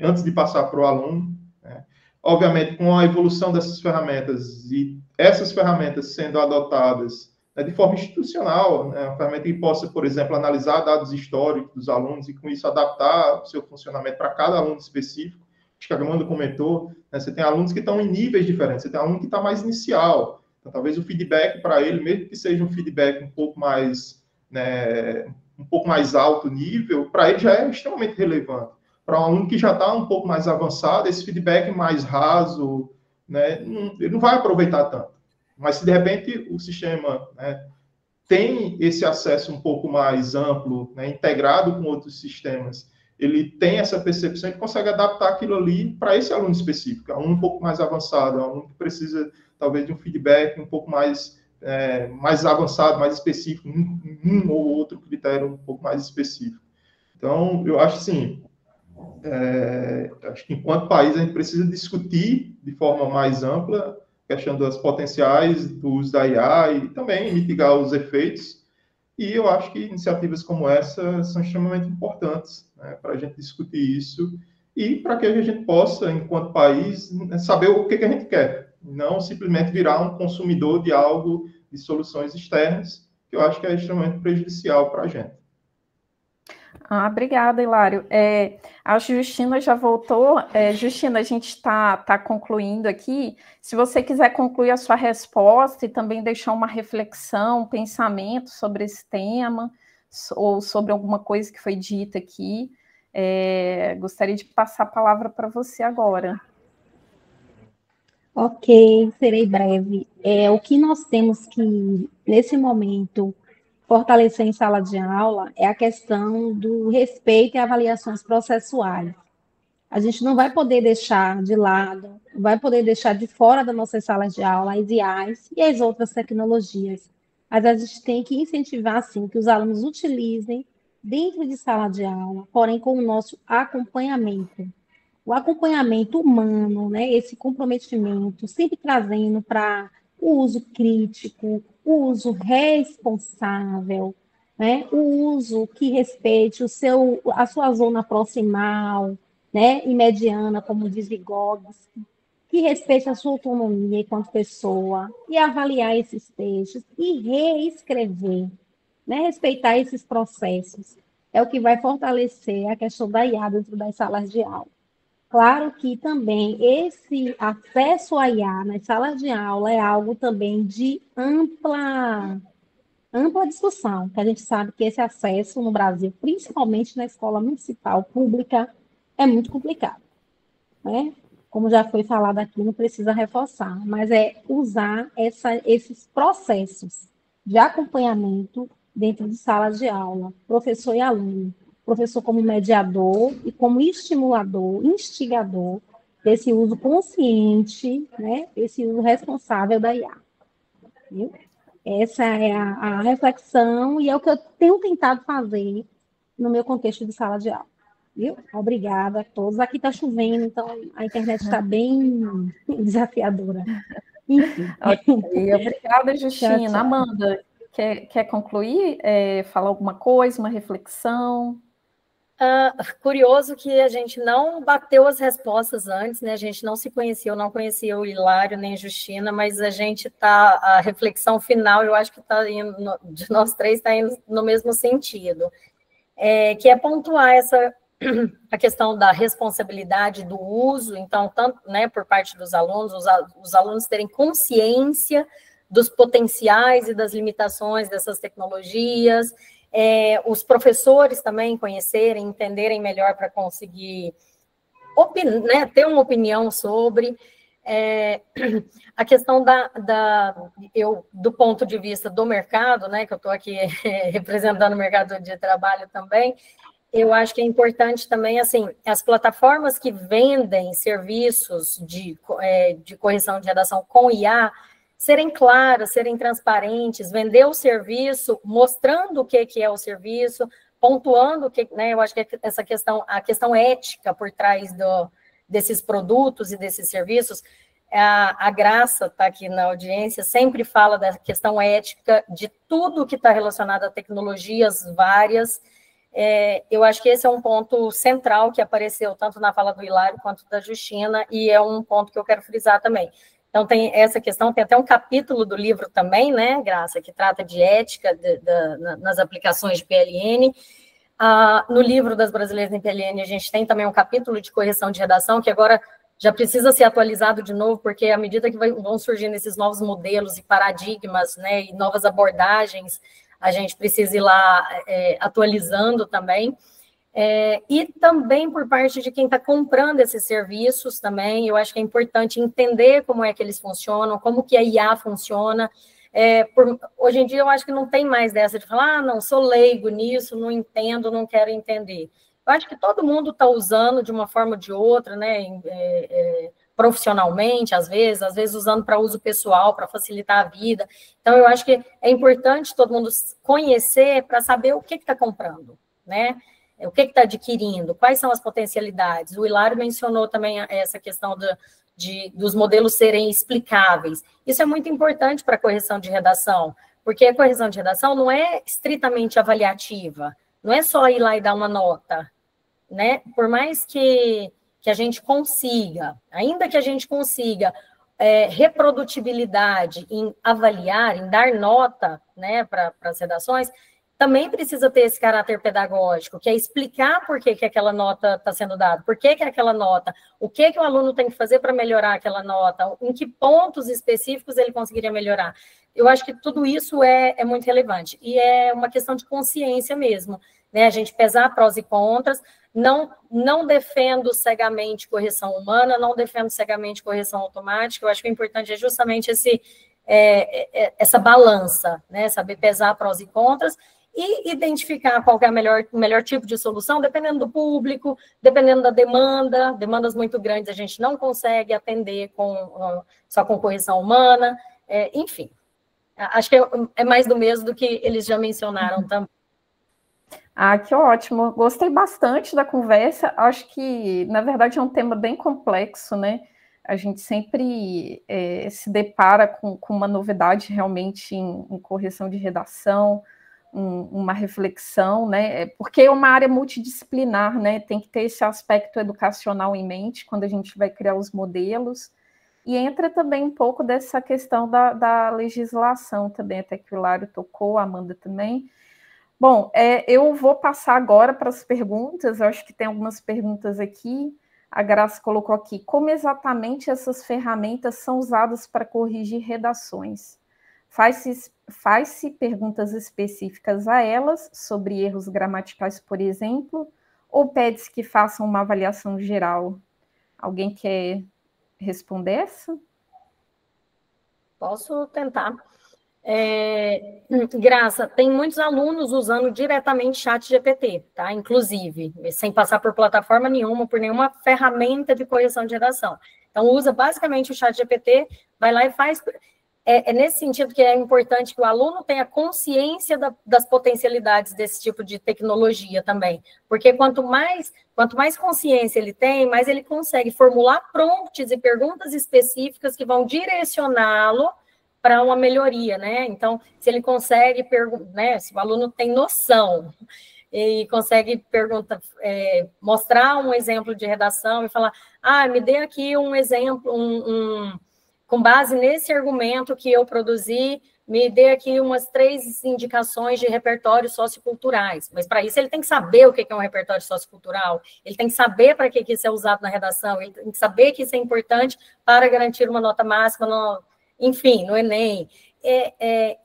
antes de passar para o aluno. Né. Obviamente, com a evolução dessas ferramentas e essas ferramentas sendo adotadas, né, de forma institucional, né, uma ferramenta que possa, por exemplo, analisar dados históricos dos alunos e, com isso, adaptar o seu funcionamento para cada aluno específico. Acho que a Amanda comentou, né, você tem alunos que estão em níveis diferentes, você tem aluno que está mais inicial, então talvez o feedback para ele, mesmo que seja um feedback um pouco mais, né, um pouco mais alto nível, para ele já é extremamente relevante. Para um aluno que já está um pouco mais avançado, esse feedback mais raso, né, ele não vai aproveitar tanto. Mas se, de repente, o sistema, né, tem esse acesso um pouco mais amplo, né, integrado com outros sistemas, ele tem essa percepção, ele consegue adaptar aquilo ali para esse aluno específico, aluno um pouco mais avançado, aluno que precisa, talvez, de um feedback um pouco mais mais avançado, mais específico, um ou outro critério um pouco mais específico. Então, eu acho assim, acho que enquanto país a gente precisa discutir de forma mais ampla a questão das potenciais do uso da IA e também mitigar os efeitos. E eu acho que iniciativas como essa são extremamente importantes, né, para a gente discutir isso e para que a gente possa, enquanto país, saber o que a gente quer, não simplesmente virar um consumidor de algo, de soluções externas, que eu acho que é extremamente prejudicial para a gente. Obrigada, Hilário. A Justina já voltou. Justina, a gente está concluindo aqui. Se você quiser concluir a sua resposta e também deixar uma reflexão, um pensamento sobre esse tema, ou sobre alguma coisa que foi dita aqui, gostaria de passar a palavra para você agora. Ok, serei breve. O que nós temos que, nesse momento, fortalecer em sala de aula é a questão do respeito e avaliações processuais. A gente não vai poder deixar de lado, não vai poder deixar de fora das nossas salas de aula as IAs e as outras tecnologias. Mas a gente tem que incentivar, sim, que os alunos utilizem dentro de sala de aula, porém com o nosso acompanhamento. O acompanhamento humano, né, esse comprometimento, sempre trazendo para o uso crítico, o uso responsável, né, o uso que respeite a sua zona proximal, né, e mediana, como diz Vygotsky, que respeite a sua autonomia enquanto pessoa, e avaliar esses textos, e reescrever, né, respeitar esses processos. É o que vai fortalecer a questão da IA dentro das salas de aula. Claro que também esse acesso à IA nas salas de aula é algo também de ampla discussão, que a gente sabe que esse acesso no Brasil, principalmente na escola municipal pública, é muito complicado, né? Como já foi falado aqui, não precisa reforçar, mas é usar esses processos de acompanhamento dentro de salas de aula, professor e aluno, professor como mediador e como estimulador, instigador desse uso consciente, né? Esse uso responsável da IA. Viu? Essa é a reflexão e é o que eu tenho tentado fazer no meu contexto de sala de aula. Viu? Obrigada a todos. Aqui está chovendo, então a internet está bem desafiadora. Enfim. Okay. Obrigada, Justina. Tchau, tchau. Amanda, quer concluir? Falar alguma coisa, uma reflexão? Curioso que a gente não bateu as respostas antes, né? A gente não se conhecia, eu não conhecia o Hilário nem a Justina, mas a reflexão final, eu acho que está indo, de nós três está indo no mesmo sentido, que é pontuar a questão da responsabilidade do uso, então, tanto, né, por parte dos alunos, os alunos terem consciência dos potenciais e das limitações dessas tecnologias, os professores também conhecerem, entenderem melhor para conseguir ter uma opinião sobre a questão do ponto de vista do mercado, né, que eu estou aqui representando o mercado de trabalho também. Eu acho que é importante também, assim, as plataformas que vendem serviços de correção de redação com IA serem claras, serem transparentes, vender o serviço, mostrando o que é o serviço, pontuando né, eu acho que a questão ética por trás desses produtos e desses serviços. A Graça está aqui na audiência, sempre fala da questão ética de tudo que está relacionado a tecnologias várias. Eu acho que esse é um ponto central que apareceu tanto na fala do Hilário quanto da Justina, e é um ponto que eu quero frisar também. Então, tem essa questão, tem até um capítulo do livro também, né, Graça, que trata de ética nas aplicações de PLN. No livro das Brasileiras em PLN, a gente tem também um capítulo de correção de redação, que agora já precisa ser atualizado de novo, porque à medida que vão surgindo esses novos modelos e paradigmas, né, e novas abordagens, a gente precisa ir lá atualizando também. E também por parte de quem está comprando esses serviços também, eu acho que é importante entender como é que eles funcionam, como que a IA funciona. Hoje em dia, eu acho que não tem mais dessa de falar, não, sou leigo nisso, não entendo, não quero entender. Eu acho que todo mundo está usando de uma forma ou de outra, né, profissionalmente, às vezes usando para uso pessoal, para facilitar a vida. Então, eu acho que é importante todo mundo conhecer para saber o que está comprando, né? O que está adquirindo, quais são as potencialidades. O Hilário mencionou também essa questão dos modelos serem explicáveis. Isso é muito importante para a correção de redação, porque a correção de redação não é estritamente avaliativa, não é só ir lá e dar uma nota, né? Por mais que a gente consiga, ainda que a gente consiga reprodutibilidade em avaliar, em dar nota, né, para as redações, também precisa ter esse caráter pedagógico, que é explicar por que aquela nota está sendo dada, por que aquela nota, o que o aluno tem que fazer para melhorar aquela nota, em que pontos específicos ele conseguiria melhorar. Eu acho que tudo isso é muito relevante, e é uma questão de consciência mesmo, né? A gente pesar prós e contras, não defendo cegamente correção humana, não defendo cegamente correção automática. Eu acho que o importante é justamente essa balança, né? Saber pesar prós e contras, e identificar qual que é o melhor tipo de solução, dependendo do público, dependendo da demanda. Demandas muito grandes a gente não consegue atender só com correção humana, enfim. Acho que é mais do mesmo do que eles já mencionaram também. Ah, que ótimo. Gostei bastante da conversa. Acho que, na verdade, é um tema bem complexo, né? A gente sempre se depara com uma novidade realmente em correção de redação, uma reflexão, né? Porque é uma área multidisciplinar, né? Tem que ter esse aspecto educacional em mente quando a gente vai criar os modelos. E entra também um pouco dessa questão da legislação também, até que o Hilário tocou, a Amanda também. Bom, eu vou passar agora para as perguntas. Eu acho que tem algumas perguntas aqui. A Graça colocou aqui: como exatamente essas ferramentas são usadas para corrigir redações? Faz-se perguntas específicas a elas, sobre erros gramaticais, por exemplo, ou pede-se que façam uma avaliação geral? Alguém quer responder essa? Posso tentar. Graça, tem muitos alunos usando diretamente ChatGPT, tá? Inclusive, sem passar por plataforma nenhuma, por nenhuma ferramenta de correção de redação. Então, usa basicamente o ChatGPT, vai lá e faz. É nesse sentido que é importante que o aluno tenha consciência das potencialidades desse tipo de tecnologia também, porque quanto mais consciência ele tem, mais ele consegue formular prompts e perguntas específicas que vão direcioná-lo para uma melhoria, né? Então, se ele consegue né, se o aluno tem noção e consegue mostrar um exemplo de redação e falar, me dê aqui um exemplo, com base nesse argumento que eu produzi, me dê aqui umas 3 indicações de repertórios socioculturais. Mas, para isso, ele tem que saber o que é um repertório sociocultural, ele tem que saber para que isso é usado na redação, ele tem que saber que isso é importante para garantir uma nota máxima, enfim, no Enem.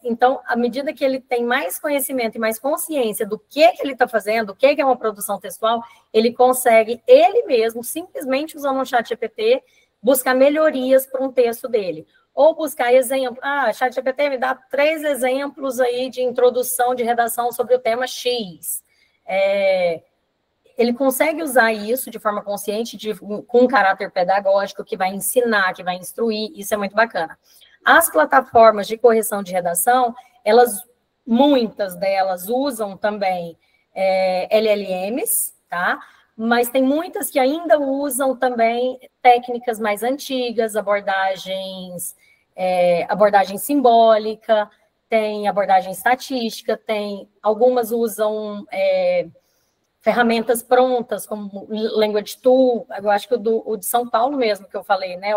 Então, à medida que ele tem mais conhecimento e mais consciência do que ele está fazendo, o que é uma produção textual, ele consegue, ele mesmo, simplesmente usando um ChatGPT, buscar melhorias para um texto dele. Ou buscar exemplos. ChatGPT me dá 3 exemplos aí de introdução de redação sobre o tema X. Ele consegue usar isso de forma consciente, com um caráter pedagógico, que vai ensinar, que vai instruir. Isso é muito bacana. As plataformas de correção de redação, muitas delas usam também LLMs, tá? Mas tem muitas que ainda usam também técnicas mais antigas, abordagem simbólica, tem abordagem estatística, algumas usam ferramentas prontas, como Language Tool. Eu acho que o de São Paulo mesmo, que eu falei, né?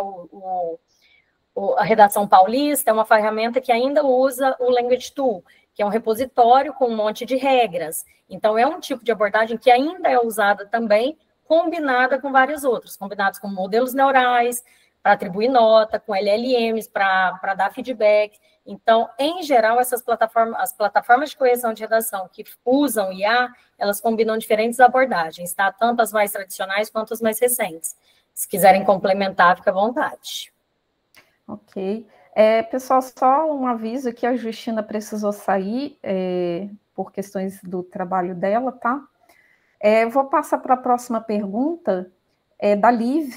A redação paulista é uma ferramenta que ainda usa o Language Tool, que é um repositório com um monte de regras. Então, é um tipo de abordagem que ainda é usada também, combinada com vários outros, combinados com modelos neurais, para atribuir nota, com LLMs, para dar feedback. Então, em geral, as plataformas de correção de redação que usam IA, elas combinam diferentes abordagens, tá? Tanto as mais tradicionais quanto as mais recentes. Se quiserem complementar, fica à vontade. Ok. Pessoal, só um aviso que a Justina precisou sair por questões do trabalho dela, tá? Vou passar para a próxima pergunta, da Liv.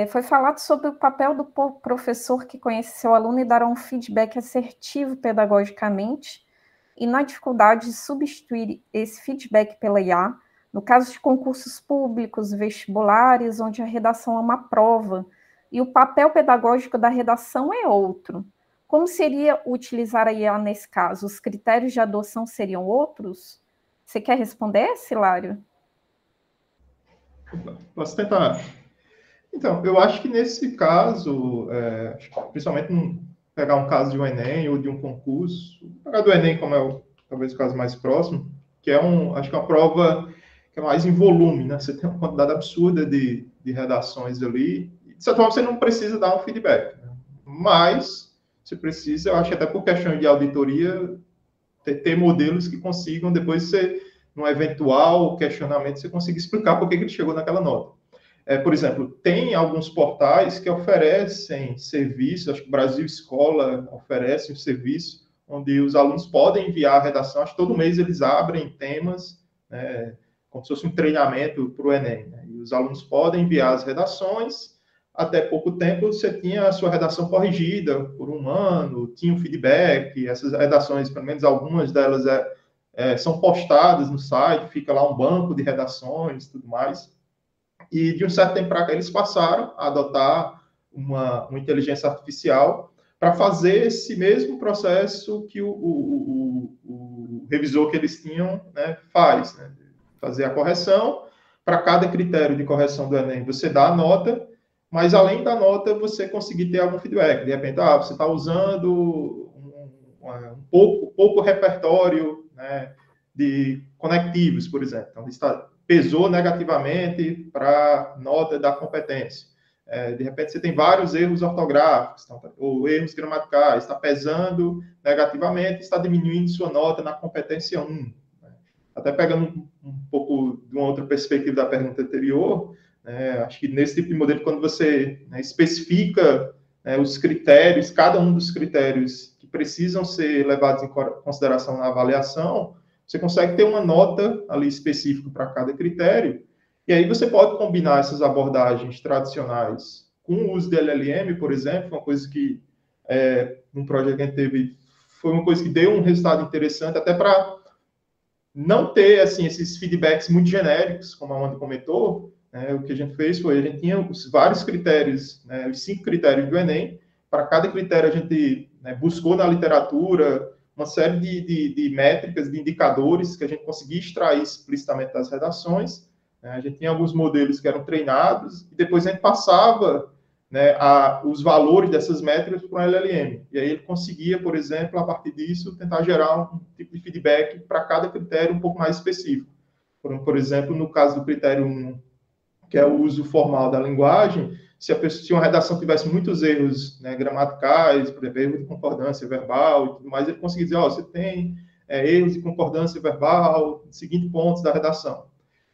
Foi falado sobre o papel do professor que conhece seu aluno e dará um feedback assertivo pedagogicamente, e na dificuldade de substituir esse feedback pela IA, no caso de concursos públicos, vestibulares, onde a redação é uma prova, e o papel pedagógico da redação é outro. Como seria utilizar a IA nesse caso? Os critérios de adoção seriam outros? Você quer responder, Silário? Posso tentar. Então, eu acho que nesse caso, principalmente pegar um caso de um Enem ou de um concurso, pegar do Enem como talvez o caso mais próximo, que acho que é uma prova que é mais em volume, né? Você tem uma quantidade absurda de redações ali, e de certa forma você não precisa dar um feedback, né? Mas você precisa, eu acho que até por questão de auditoria, ter modelos que consigam depois num eventual questionamento, você conseguir explicar por que ele chegou naquela nota. Por exemplo, tem alguns portais que oferecem serviço, acho que o Brasil Escola oferece um serviço onde os alunos podem enviar a redação, acho que todo mês eles abrem temas, né, como se fosse um treinamento para o Enem, né, e os alunos podem enviar as redações. Até pouco tempo você tinha a sua redação corrigida por um ano, tinha um feedback, essas redações, pelo menos algumas delas são postadas no site, fica lá um banco de redações e tudo mais. E de um certo tempo para cá eles passaram a adotar uma inteligência artificial para fazer esse mesmo processo que o revisor que eles tinham, né, faz, né? Fazer a correção. Para cada critério de correção do Enem, você dá a nota, mas além da nota, você conseguir ter algum feedback. De repente, você está usando um pouco repertório, né, de conectivos, por exemplo. Então, pesou negativamente para a nota da competência. De repente, você tem vários erros ortográficos, ou erros gramaticais, está pesando negativamente, está diminuindo sua nota na competência 1. Até pegando um pouco de uma outra perspectiva da pergunta anterior, acho que nesse tipo de modelo, quando você especifica os critérios, cada um dos critérios que precisam ser levados em consideração na avaliação, você consegue ter uma nota ali específica para cada critério, e aí você pode combinar essas abordagens tradicionais com o uso de LLM, por exemplo, uma coisa que, num projeto que a gente teve, foi uma coisa que deu um resultado interessante, até para não ter, assim, esses feedbacks muito genéricos, como a Amanda comentou. O que a gente fez foi, a gente tinha vários critérios, né, os 5 critérios do Enem, para cada critério a gente buscou na literatura uma série de métricas, de indicadores que a gente conseguia extrair explicitamente das redações. A gente tinha alguns modelos que eram treinados, e depois a gente passava, né, os valores dessas métricas para um LLM. E aí ele conseguia, por exemplo, a partir disso, tentar gerar um tipo de feedback para cada critério um pouco mais específico. Por exemplo, no caso do critério 1, que é o uso formal da linguagem, se uma redação tivesse muitos erros, né, gramaticais, por exemplo, erro de concordância verbal e tudo mais, ele conseguia dizer, você tem erros de concordância verbal, seguinte pontos da redação.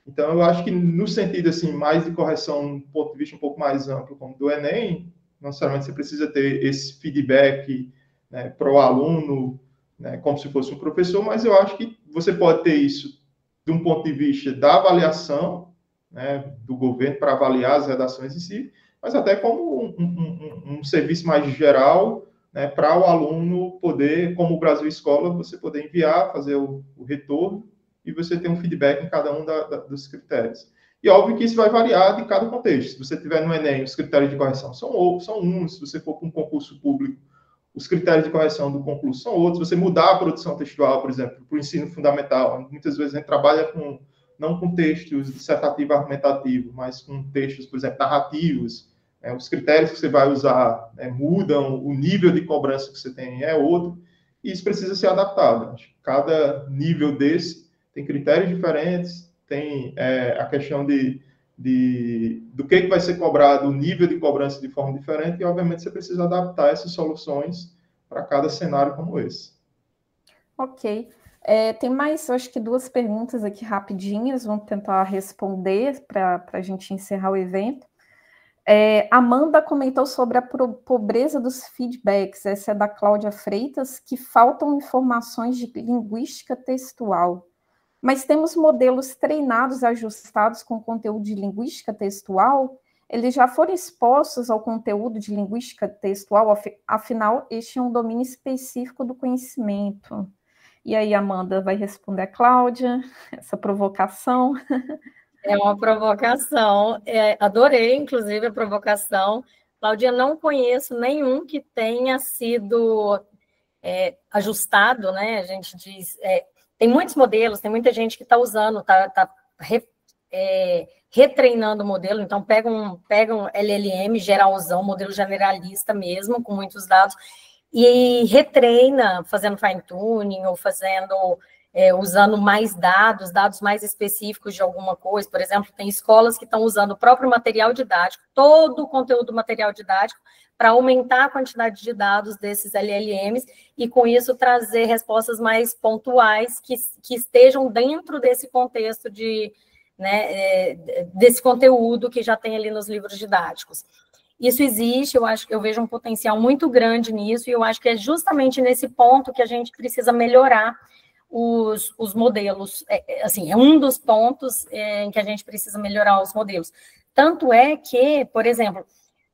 Então, eu acho que no sentido assim, mais de correção, do ponto de vista um pouco mais amplo, como do Enem, não necessariamente você precisa ter esse feedback, né, para o aluno, né, como se fosse um professor, mas eu acho que você pode ter isso de um ponto de vista da avaliação, né, do governo para avaliar as redações em si, mas até como um serviço mais geral, né, para o aluno poder, como o Brasil Escola, você poder enviar, fazer o retorno, e você ter um feedback em cada um dos critérios. E óbvio que isso vai variar de cada contexto. Se você tiver no Enem, os critérios de correção são uns, se você for para um concurso público, os critérios de correção do concurso são outros. Se você mudar a produção textual, por exemplo, para o ensino fundamental, muitas vezes a gente trabalha não com textos dissertativo argumentativo, mas com textos, por exemplo, narrativos. Os critérios que você vai usar mudam, o nível de cobrança que você tem é outro, e isso precisa ser adaptado. Acho que cada nível desse tem critérios diferentes, tem a questão do que vai ser cobrado, o nível de cobrança de forma diferente, e, obviamente, você precisa adaptar essas soluções para cada cenário como esse. Ok. Tem mais, eu acho que 2 perguntas aqui rapidinhas, vamos tentar responder para a gente encerrar o evento. Amanda comentou sobre a pobreza dos feedbacks, essa é da Cláudia Freitas, que faltam informações de linguística textual. Mas temos modelos treinados, ajustados com conteúdo de linguística textual, eles já foram expostos ao conteúdo de linguística textual, afinal, este é um domínio específico do conhecimento. E aí, Amanda, vai responder a Cláudia, essa provocação. É uma provocação. Adorei, inclusive, a provocação. Cláudia, não conheço nenhum que tenha sido ajustado, né? A gente diz... tem muitos modelos, tem muita gente que está usando, está retreinando o modelo, então pega um LLM geralzão, modelo generalista mesmo, com muitos dados, e retreina, fazendo fine-tuning, ou usando mais dados mais específicos de alguma coisa. Por exemplo, tem escolas que estão usando o próprio material didático, todo o conteúdo do material didático, para aumentar a quantidade de dados desses LLMs, e com isso trazer respostas mais pontuais, que estejam dentro desse contexto desse conteúdo que já tem ali nos livros didáticos. Isso existe, eu vejo um potencial muito grande nisso, e eu acho que é justamente nesse ponto que a gente precisa melhorar os modelos. Assim, é um dos pontos em que a gente precisa melhorar os modelos. Tanto é que, por exemplo,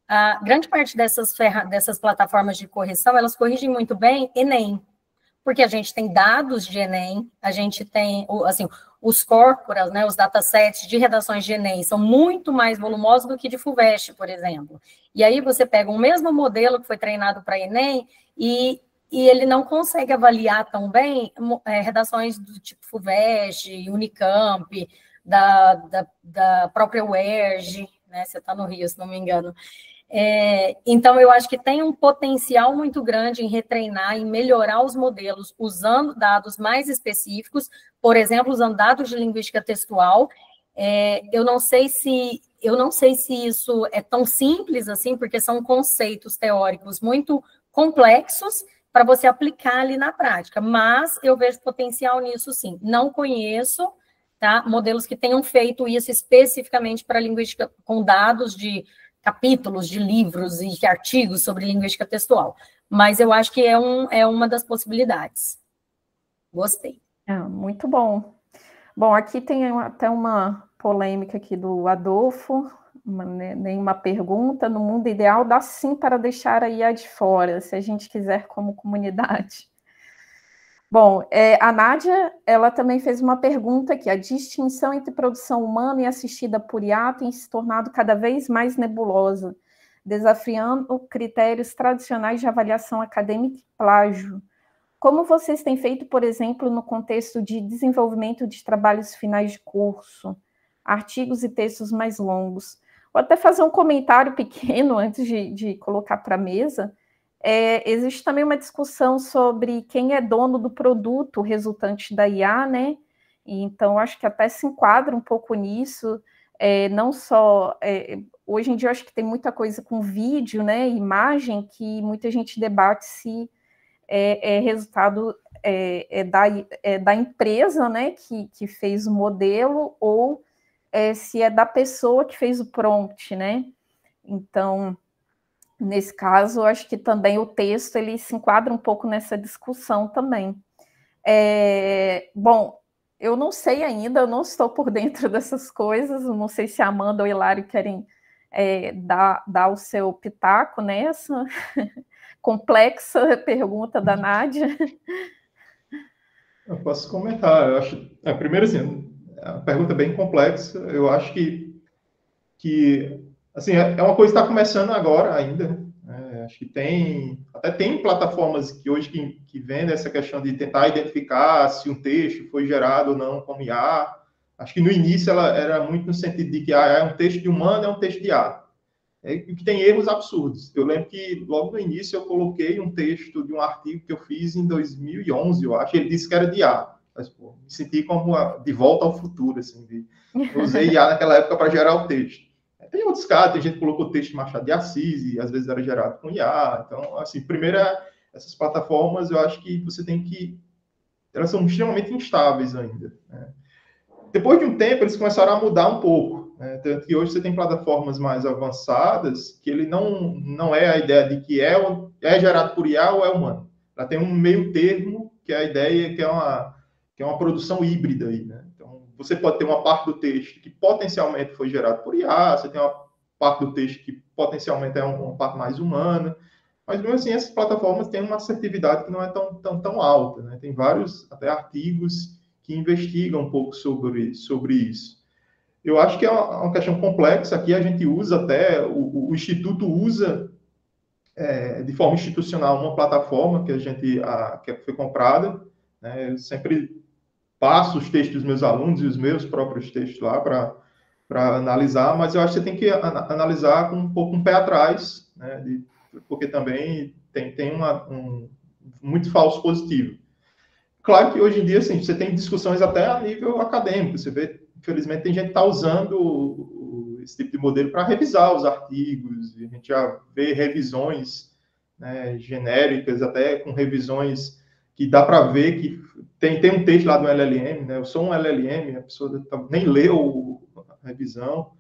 a grande parte dessas plataformas de correção, elas corrigem muito bem Enem, porque a gente tem dados de Enem, a gente tem, assim, os corporas, né, os datasets de redações de Enem são muito mais volumosos do que de FUVEST, por exemplo. E aí você pega o mesmo modelo que foi treinado para Enem e ele não consegue avaliar tão bem redações do tipo FUVEST, Unicamp, da própria UERJ, né, você está no Rio, se não me engano. Então, eu acho que tem um potencial muito grande em retreinar, em melhorar os modelos, usando dados mais específicos, por exemplo, usando dados de linguística textual. Eu não sei se isso é tão simples assim, porque são conceitos teóricos muito complexos para você aplicar ali na prática, mas eu vejo potencial nisso sim. Não conheço, tá, modelos que tenham feito isso especificamente para linguística, com dados de capítulos de livros e artigos sobre linguística textual, mas eu acho que é uma das possibilidades. Gostei. Muito bom. Bom, aqui tem até uma polêmica aqui do Adolfo, nenhuma pergunta. No mundo ideal, dá sim para deixar a IA de fora, se a gente quiser como comunidade. Bom, a Nádia, ela também fez uma pergunta aqui. A distinção entre produção humana e assistida por IA tem se tornado cada vez mais nebulosa, desafiando critérios tradicionais de avaliação acadêmica e plágio. Como vocês têm feito, por exemplo, no contexto de desenvolvimento de trabalhos finais de curso, artigos e textos mais longos? Vou até fazer um comentário pequeno antes de colocar para a mesa. Existe também uma discussão sobre quem é dono do produto resultante da IA, né? E, então, acho que até se enquadra um pouco nisso. Não só... hoje em dia, eu acho que tem muita coisa com vídeo, né? Imagem, que muita gente debate se resultado da empresa, né? Que fez o modelo, ou se é da pessoa que fez o prompt, né? Então... Nesse caso, eu acho que também o texto ele se enquadra um pouco nessa discussão também. Bom, eu não sei ainda, eu não estou por dentro dessas coisas, eu não sei se a Amanda ou o Hilário querem dar o seu pitaco nessa complexa pergunta da Nádia. Eu posso comentar, eu acho... primeiro, assim, a pergunta é bem complexa, eu acho que assim, é uma coisa que está começando agora ainda. Acho que até tem plataformas que hoje que vendem essa questão de tentar identificar se um texto foi gerado ou não como IA. Acho que no início ela era muito no sentido de que é um texto de humano, é um texto de IA. Que tem erros absurdos. Eu lembro que logo no início eu coloquei um texto de um artigo que eu fiz em 2011, eu acho, ele disse que era de IA. Mas, me senti como de volta ao futuro, assim. Eu usei IA naquela época para gerar o texto. Tem outros casos, tem gente que colocou texto de Machado de Assis e às vezes era gerado com IA. Então, assim, primeiro, essas plataformas, eu acho que você tem que... Elas são extremamente instáveis ainda, né? Depois de um tempo, eles começaram a mudar um pouco, né? Tanto que hoje você tem plataformas mais avançadas que ele não é a ideia de que é gerado por IA ou é humano. Ela tem um meio termo, que é a ideia que é uma produção híbrida aí, né? Você pode ter uma parte do texto que potencialmente foi gerado por IA, você tem uma parte do texto que potencialmente é uma parte mais humana, mas mesmo assim essas plataformas têm uma assertividade que não é tão alta, né? Tem vários até artigos que investigam um pouco sobre isso. Eu acho que é uma questão complexa. Aqui a gente usa até, o Instituto usa de forma institucional uma plataforma que foi comprada, né? Eu sempre passo os textos dos meus alunos e os meus próprios textos lá para analisar, mas eu acho que você tem que analisar com um pouco um pé atrás, né? Porque também tem muito falso positivo. Claro que hoje em dia, assim, você tem discussões até a nível acadêmico. Você vê, infelizmente, tem gente que está usando esse tipo de modelo para revisar os artigos. E a gente já vê revisões, né, genéricas, até com revisões que dá para ver que tem um texto lá do LLM, né? Eu sou um LLM, a pessoa nem leu a revisão.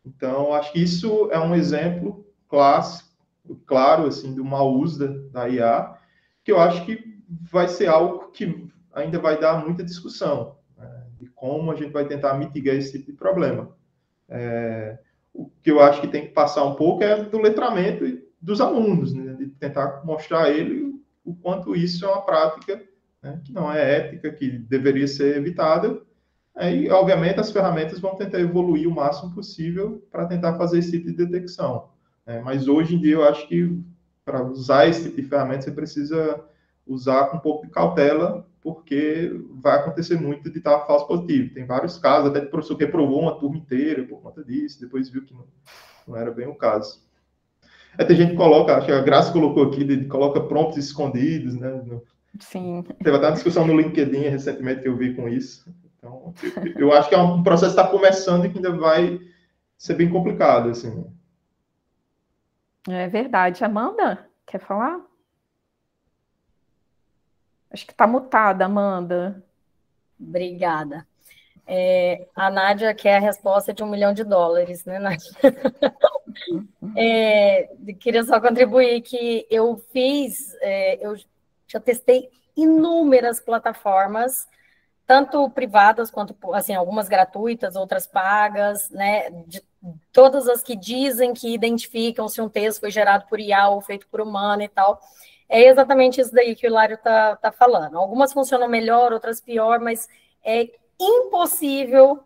Então, acho que isso é um exemplo clássico, claro, assim, do mau uso da IA, que eu acho que vai ser algo que ainda vai dar muita discussão, né, de como a gente vai tentar mitigar esse tipo de problema. O que eu acho que tem que passar um pouco é do letramento dos alunos, né, de tentar mostrar a ele o quanto isso é uma prática, né, que não é ética, que deveria ser evitada. E, obviamente, as ferramentas vão tentar evoluir o máximo possível para tentar fazer esse tipo de detecção. Mas hoje em dia eu acho que para usar esse tipo de ferramenta você precisa usar com um pouco de cautela, porque vai acontecer muito de estar falso positivo. Tem vários casos, até de professor que reprovou uma turma inteira por conta disso, depois viu que não era bem o caso. Tem gente que coloca, acho que a Graça colocou aqui, coloca prompts escondidos, né? Sim. Teve até uma discussão no LinkedIn recentemente que eu vi com isso. Então, eu acho que é um processo que está começando e que ainda vai ser bem complicado, assim. É verdade. Amanda, quer falar? Acho que está mutada, Amanda. Obrigada. A Nádia quer a resposta de $1 milhão, né, Nádia? Queria só contribuir que eu já testei inúmeras plataformas, tanto privadas quanto, assim, algumas gratuitas, outras pagas, né, de todas as que dizem que identificam se um texto foi gerado por IA ou feito por humano e tal. É exatamente isso daí que o Hilário tá falando. Algumas funcionam melhor, outras pior, mas é impossível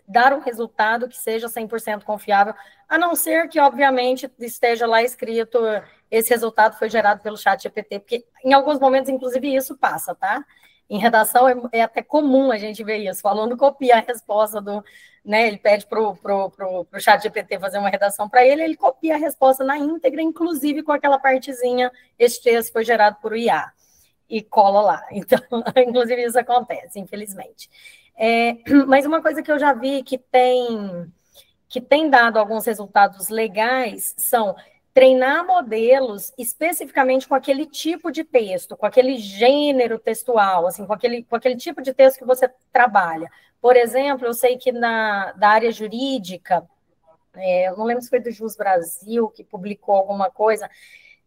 dar um resultado que seja 100% confiável, a não ser que, obviamente, esteja lá escrito esse resultado foi gerado pelo ChatGPT, porque em alguns momentos, inclusive, isso passa, tá? Em redação é até comum a gente ver isso. O aluno copia a resposta né? Ele pede para o ChatGPT fazer uma redação para ele copia a resposta na íntegra, inclusive com aquela partezinha, este texto foi gerado por IA, e cola lá. Então, inclusive, isso acontece, infelizmente. Mas uma coisa que eu já vi que tem dado alguns resultados legais são treinar modelos especificamente com aquele tipo de texto, com aquele gênero textual, assim, com aquele tipo de texto que você trabalha. Por exemplo, eu sei que da área jurídica, eu não lembro se foi do Jus Brasil que publicou alguma coisa,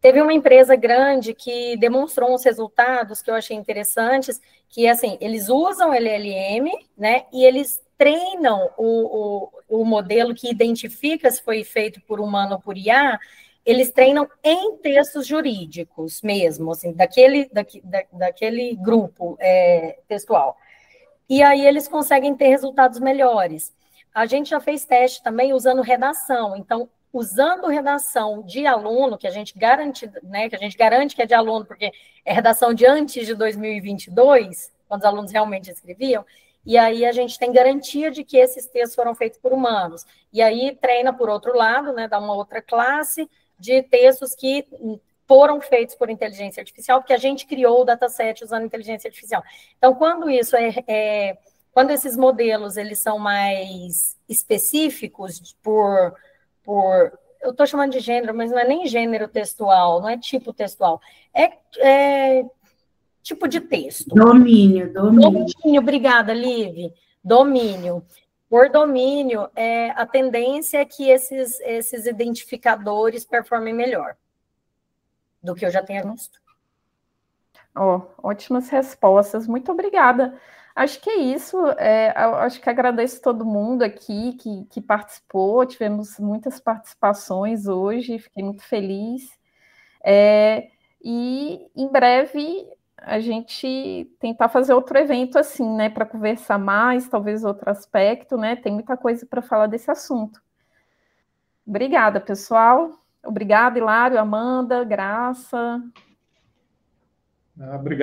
teve uma empresa grande que demonstrou uns resultados que eu achei interessantes, que, assim, eles usam LLM, né, e eles treinam o modelo que identifica se foi feito por humano ou por IA, eles treinam em textos jurídicos mesmo, assim, daquele grupo textual. E aí eles conseguem ter resultados melhores. A gente já fez teste também usando redação. Então, usando redação de aluno, que a gente garante, né, que é de aluno, porque é redação de antes de 2022, quando os alunos realmente escreviam, e aí a gente tem garantia de que esses textos foram feitos por humanos. E aí treina, por outro lado, né, dá uma outra classe de textos que foram feitos por inteligência artificial, porque a gente criou o dataset usando inteligência artificial. Então, quando quando esses modelos eles são mais específicos eu estou chamando de gênero, mas não é nem gênero textual, não é tipo textual, é tipo de texto. Domínio. Domínio, obrigada, Liv. Domínio. Por domínio, a tendência é que esses identificadores performem melhor do que eu já tenho visto. Ótimas respostas, muito obrigada. Acho que é isso. Acho que agradeço todo mundo aqui que participou. Tivemos muitas participações hoje, fiquei muito feliz. E em breve a gente tentar fazer outro evento assim, né, para conversar mais, talvez outro aspecto, né? Tem muita coisa para falar desse assunto. Obrigada, pessoal. Obrigada, Hilário, Amanda, Graça. Obrigado.